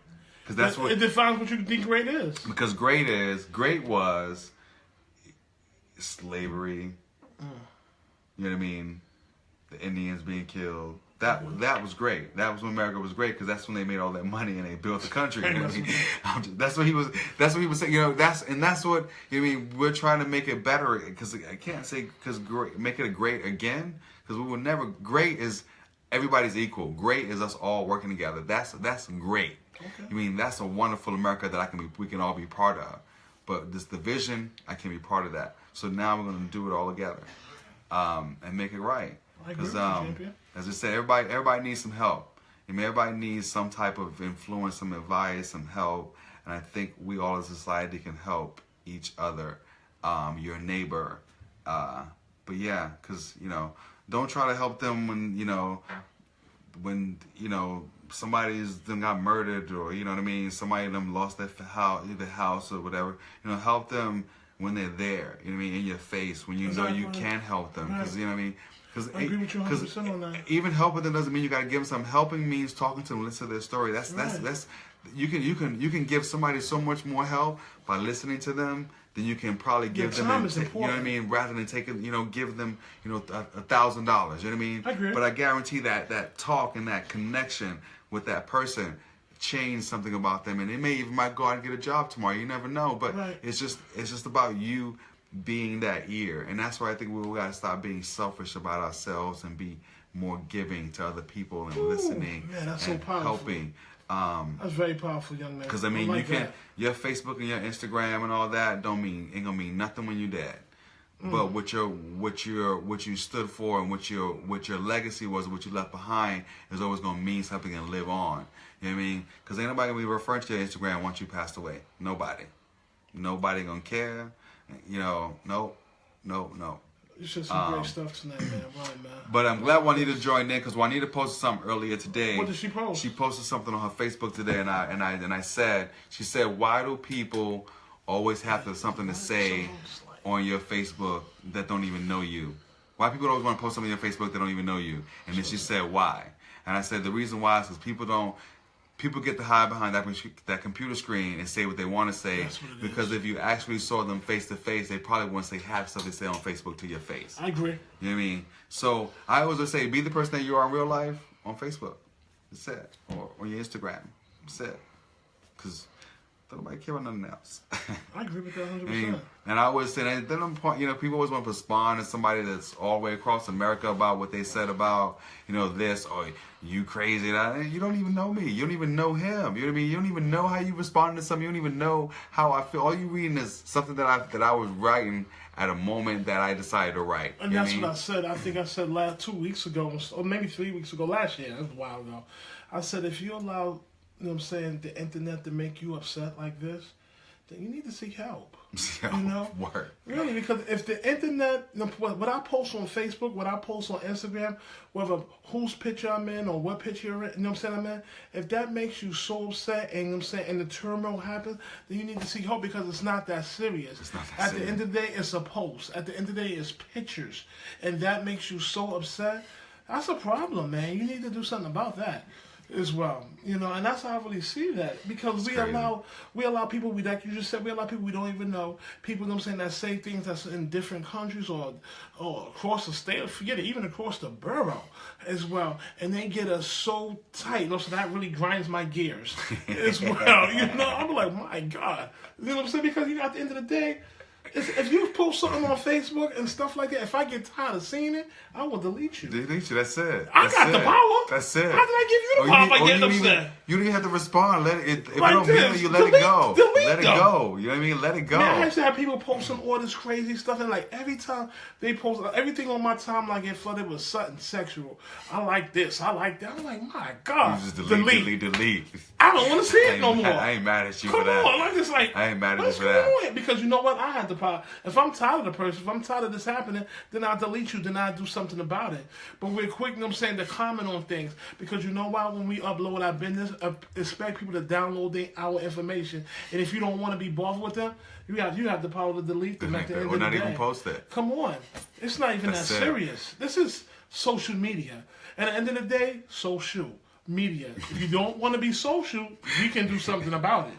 Because that's what it defines what you think great is. Because great was slavery. You know what I mean? The Indians being killed. That was great. That was when America was great, because that's when they made all that money and they built the country. You know what I mean? That's what he was saying. That's what we're trying to make it better, because I can't say make it a great again, because we will never. Great is everybody's equal. Great is us all working together. That's great. Okay. That's a wonderful America that we can all be part of. But this division, I can't be part of that. So now we're going to do it all together, and make it right. Because as I said, everybody needs some help. Everybody needs some type of influence, some advice, some help. And I think we all as a society can help each other, your neighbor. But yeah, because don't try to help them when somebody's them got murdered, or somebody of them lost their house or whatever. Help them when they're there. In your face, when you know you can help them, because Because I agree with you 100% on that. Even helping them doesn't mean you got to give them something. Helping means talking to them, listen to their story. That's you can give somebody so much more help by listening to them than you can probably give them. You know what I mean? Rather than taking, give them, $1,000. You know what I mean? I agree. But I guarantee that talk and that connection with that person change something about them, and they might go out and get a job tomorrow. You never know. But it's just about you being that ear, and that's why I think we got to stop being selfish about ourselves and be more giving to other people and listening that's and so powerful. helping. That's very powerful, young man. Because your Facebook and your Instagram and all that ain't gonna mean nothing when you're dead. But what you stood for and what your legacy was, what you left behind, is always gonna mean something and live on. You know what I mean? Because ain't nobody gonna be referring to your Instagram once you passed away. Nobody gonna care. No. It's just some great stuff tonight, man. Right, man. But I'm glad Juanita joined in, because Juanita posted something earlier today. What did she post? She posted something on her Facebook today, and I said, why do people always have something to say on your Facebook that don't even know you? Why people always want to post something on your Facebook that don't even know you? And then she said, why? And I said, the reason why is because people get to hide behind that computer screen and say what they want to say, because if you actually saw them face to face, they probably wouldn't say half stuff they say on Facebook to your face. I agree. You know what I mean? So I always say, be the person that you are in real life on Facebook. That's it. Or on your Instagram. That's it. Because nobody care about nothing else. I agree with that 100%. And I always say, and then people always want to respond to somebody that's all the way across America about what they said about, this, or you crazy. You don't even know me. You don't even know him. You know what I mean? You don't even know how you responded to something. You don't even know how I feel. All you reading is something that I was writing at a moment that I decided to write. And that's what I said. I think I said 2 weeks ago, or maybe 3 weeks ago, last year. That's a while ago. I said, if you allow, the internet to make you upset like this, then you need to seek help. Yeah, You know? word. Really, because if the internet, what I post on Facebook, what I post on Instagram, whether whose picture I'm in or what picture you're in, you know what I'm saying I'm in, if that makes you so upset and you know what I'm saying, and the turmoil happens, then you need to seek help because it's not that serious. It's not that At serious. the end of the day, it's a post. At the end of the day, it's pictures. And that makes you so upset. That's a problem, man. You need to do something about that as well. You know, and that's how I really see that. Because we crazy. allow people, like you just said, we allow people we don't even know, people, you know what I'm saying, that say things that's in different countries or across the state, forget it, even across the borough as well. And they get us so tight, you know, so that really grinds my gears as well. You know, I'm like, my God. You know what I'm saying? Because, you know, at the end of the day, if you post something on Facebook and stuff like that, if I get tired of seeing it, I will delete you. Delete you. That's it. I That's got it. the power. That's it. How did I give you the power by getting upset? You don't even have to respond. Let it. If Like you don't mean this. it, you let it Delete- go. delete Let it them. go. You know what I mean? Let it go. Man, I used to have people posting all this crazy stuff, and like every time they post everything on my timeline get flooded with something sexual. I like this. I like that. I'm like, my God. You just delete. I don't want to see it no more. I ain't mad at you Come for that. on, I'm just like, I ain't mad at you what's for going that. on? Because you know what? I had the power. If I'm tired of the person, if I'm tired of this happening, then I'll delete you, then I'll do something about it. But we're quick, you know what I'm saying, to comment on things. Because you know why? When we upload our business, expect people to download our information. And if you don't want to be bothered with them, you have the power to delete them at the end Or of the not day. even post it. Come on. It's not even That's that it. serious. This is social media. And at the end of the day, social media. If you don't want to be social, we can do something about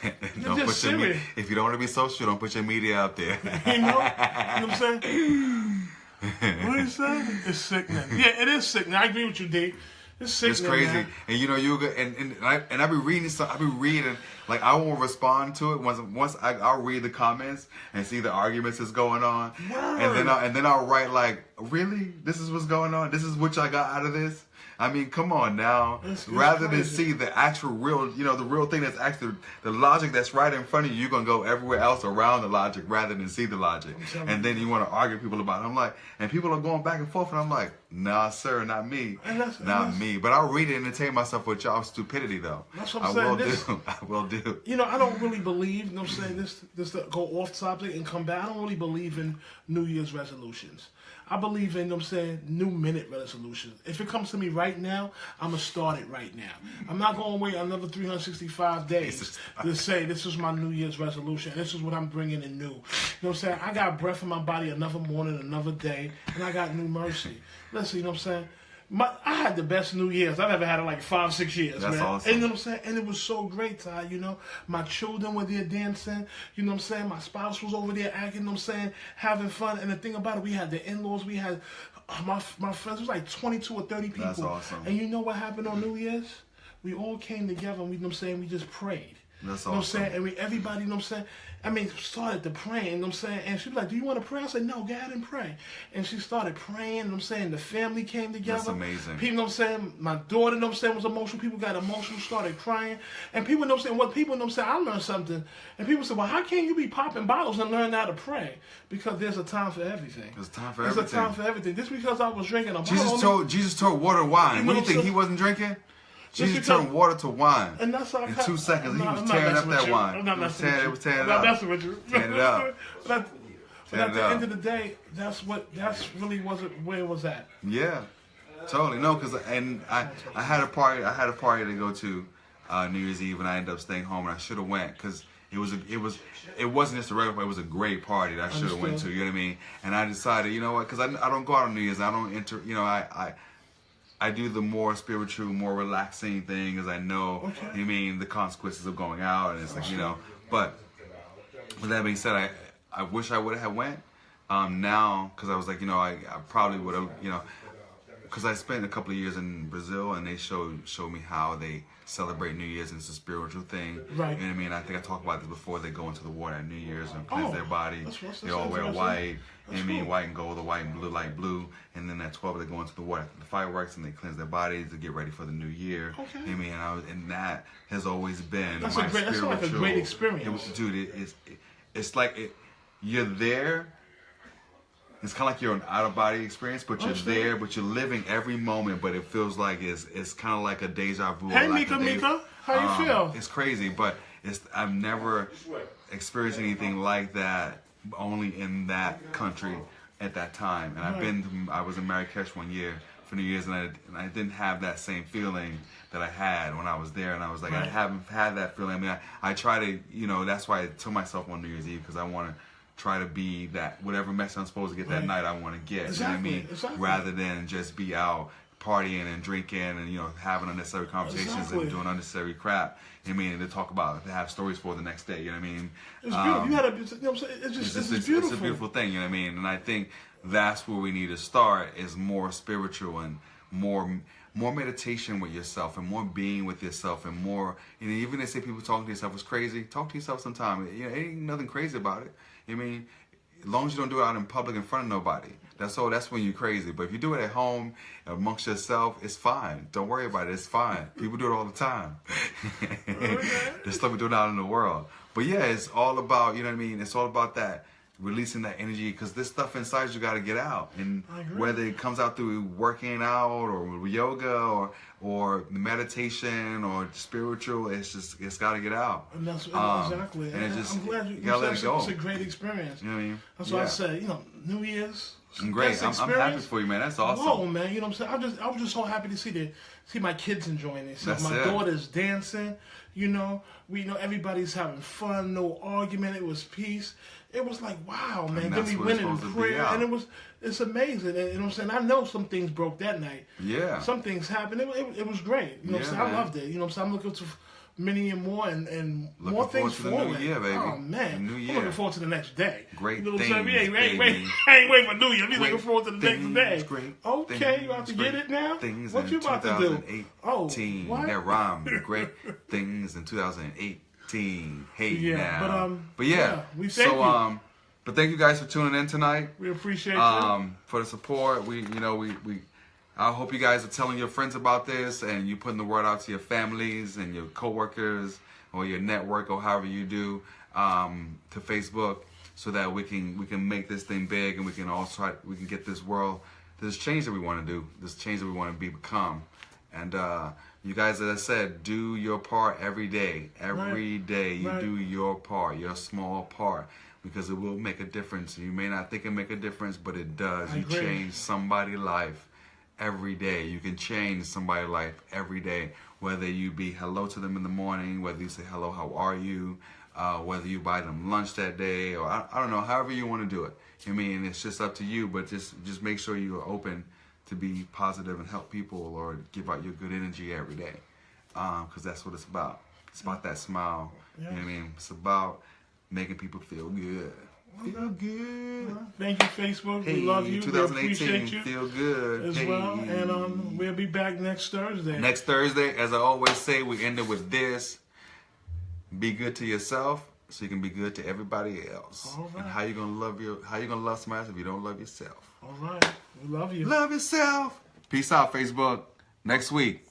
it. Don't just put your serious. if you don't want to be social, don't put your media out there. You know what I'm saying? What are you saying? It's sickening. Yeah, it is sickening. I agree with you, D. It's sickening. It's crazy, man. and you know you go and I be reading stuff. I be reading like I won't respond to it once I'll read the comments and see the arguments that's going on, and then I'll write like, really, this is what's going on. This is what I got out of this. I mean, come on now. It's Rather than crazy. see the actual real, you know, the real thing that's actually the logic that's right in front of you, you're gonna go everywhere else around the logic rather than see the logic. telling And then you want to argue with people about it. I'm like, and people are going back and forth, and I'm like, nah, sir, not me, And that's- not me. But I'll read it and entertain myself with y'all stupidity, though. That's what I'm I saying. will This- do. I will do. You know, I don't really believe, you know what I'm saying, this to go off topic and come back. I don't really believe in New Year's resolutions. I believe in, you know what I'm saying, new minute resolutions. If it comes to me right now, I'm going to start it right now. I'm not going to wait another 365 days to say this is my New Year's resolution. This is what I'm bringing in new. You know what I'm saying? I got breath in my body another morning, another day, and I got new mercy. Listen, you know what I'm saying? I had the best New Year's I've ever had in like 5-6 years, That's man. awesome. And you know what I'm saying? And it was so great, Ty, you know. My children were there dancing, you know what I'm saying? My spouse was over there acting, you know what I'm saying, having fun. And the thing about it, we had the in-laws, we had my friends, it was like 22 or 30 people. That's awesome. And you know what happened on New Year's? We all came together and we, you know what I'm saying, we just prayed. That's You know what I'm awesome. saying? And everybody, you know what I'm saying? I mean, started to pray, you know what I'm saying? And she was like, do you want to pray? I said, no, go ahead and pray. And she started praying, you know what I'm saying? The family came together. That's amazing. People, you know what I'm saying? My daughter, you know what I'm saying, was emotional. People got emotional, started crying. And people, you know what I'm saying? What people, you know what I'm saying? I learned something. And people said, well, how can you be popping bottles and learn how to pray? Because there's a time for everything. There's a time for There's everything. a time for everything. Just because I was drinking a bottle. Jesus told water to wine. You What do know you think? what He wasn't drinking? Jesus because- turned water to wine. And that's how In 2 seconds, he was I'm not tearing up messing with that you. wine. I'm not He was messing with you. tearing it I'm not up. messing with you. Tearing it up. But at Tearing it the up. end of the day, that's really wasn't where it was at. Yeah, totally. No, because I had a party to go to New Year's Eve, and I ended up staying home, and I should have went because it wasn't just a regular party. It was a great party that I should have went to. You know what I mean? And I decided, you know what? Because I don't go out on New Year's. I don't enter. You know, I do the more spiritual, more relaxing thing, as I know. Okay. You know what I mean, the consequences of going out, and it's like, you know. But with that being said, I wish I would have went now, because I was like, you know, I probably would have, you know, because I spent a couple of years in Brazil, and they showed me how they celebrate New Year's, and it's a spiritual thing. Right. You know what I mean? I think I talked about this before. They go into the water at New Year's and cleanse Oh, their body. that's They all wear interesting. white. You know what I That's mean? cool. White and gold, or white and blue, light blue. And then at 12, they go into the water after the fireworks, and they cleanse their bodies to get ready for the new year. Okay. You know what I mean? And that has always been That's my a great- that's like a spiritual. great experience. It was, dude, it's like you're there. It's kind of like you're an out-of-body experience, but you're Understand. there, but you're living every moment, but it feels like it's kind of like a deja vu. Hey, or like Mika, a Mika, how you feel? It's crazy, but I've never experienced anything like that only in that country at that time. And I was in Marrakesh one year for New Year's, and I didn't have that same feeling that I had when I was there. And I was like, I haven't had that feeling. I mean, I try to, that's why I told myself on New Year's Eve, because I want to try to be that, whatever message I'm supposed to get that night, I want to get. Exactly. You know what I mean? Exactly. Rather than just be out partying and drinking and having unnecessary conversations and doing unnecessary crap. I mean, to talk about, to have stories for the next day. You know what I mean? It's beautiful. You had a, you know what I'm saying? It's beautiful. It's a beautiful thing. You know what I mean? And I think that's where we need to start, is more spiritual and more meditation with yourself and more being with yourself and more. Even they say people talking to yourself is crazy. Talk to yourself sometime. Ain't nothing crazy about it. I mean, as long as you don't do it out in public in front of nobody. That's when you're crazy. But if you do it at home amongst yourself, it's fine. Don't worry about it. It's fine. People do it all the time. There's stuff we do out in the world. But yeah, it's all about, it's all about that, releasing that energy, because this stuff inside you got to get out. And whether it comes out through working out or yoga or meditation or spiritual, it's got to get out. And that's exactly. And I'm glad you gotta let it go. It's a great experience. You know what I mean? That's why I say, New Year's. I'm great. I'm happy for you, man. That's awesome. Whoa, man. You know what I'm saying? I was just so happy to see my kids enjoying it. My daughter's dancing. Everybody's having fun. No argument. It was peace. It was like, wow, man. Then we went in prayer, and it's amazing. And, you know what I'm saying? I know some things broke that night. Yeah. Some things happened. It was great. You know what I'm saying? I loved it. You know what I'm saying? I'm looking to many and more and more things forward. New Year, baby. Oh man, New Year. I'm looking forward to the next day. Great things, baby. I ain't waiting for New Year. I'm looking forward to the next day. Great okay, things, you about to get it now? Things What you about to do? Oh, what? That rhyme. Great things in 2018. Hey now. But yeah, we thank you. But thank you guys for tuning in tonight. We appreciate you for the support. I hope you guys are telling your friends about this, and you putting the word out to your families and your coworkers or your network or however you do, to Facebook, so that we can make this thing big, and we can get this world, this change that we want to do, this change that we want to become. And you guys, as I said, do your part every day. Every day you do your part, your small part, because it will make a difference. You may not think it make a difference, but it does. You change somebody's life every day. You can change somebody's life every day, whether you be hello to them in the morning, whether you say hello, how are you, whether you buy them lunch that day, or I don't know, however you want to do it. I mean, it's just up to you, but just make sure you are open to be positive and help people, or give out your good energy every day, because that's what it's about. It's about that smile. You know what I mean? It's about making people feel good. Feel good. Thank you, Facebook. We love you. 2018, we appreciate you. Feel good. As well. And we'll be back next Thursday. Next Thursday, as I always say, we end it with this. Be good to yourself so you can be good to everybody else. All right. And how you gonna love somebody else if you don't love yourself? All right. We love you. Love yourself. Peace out, Facebook. Next week.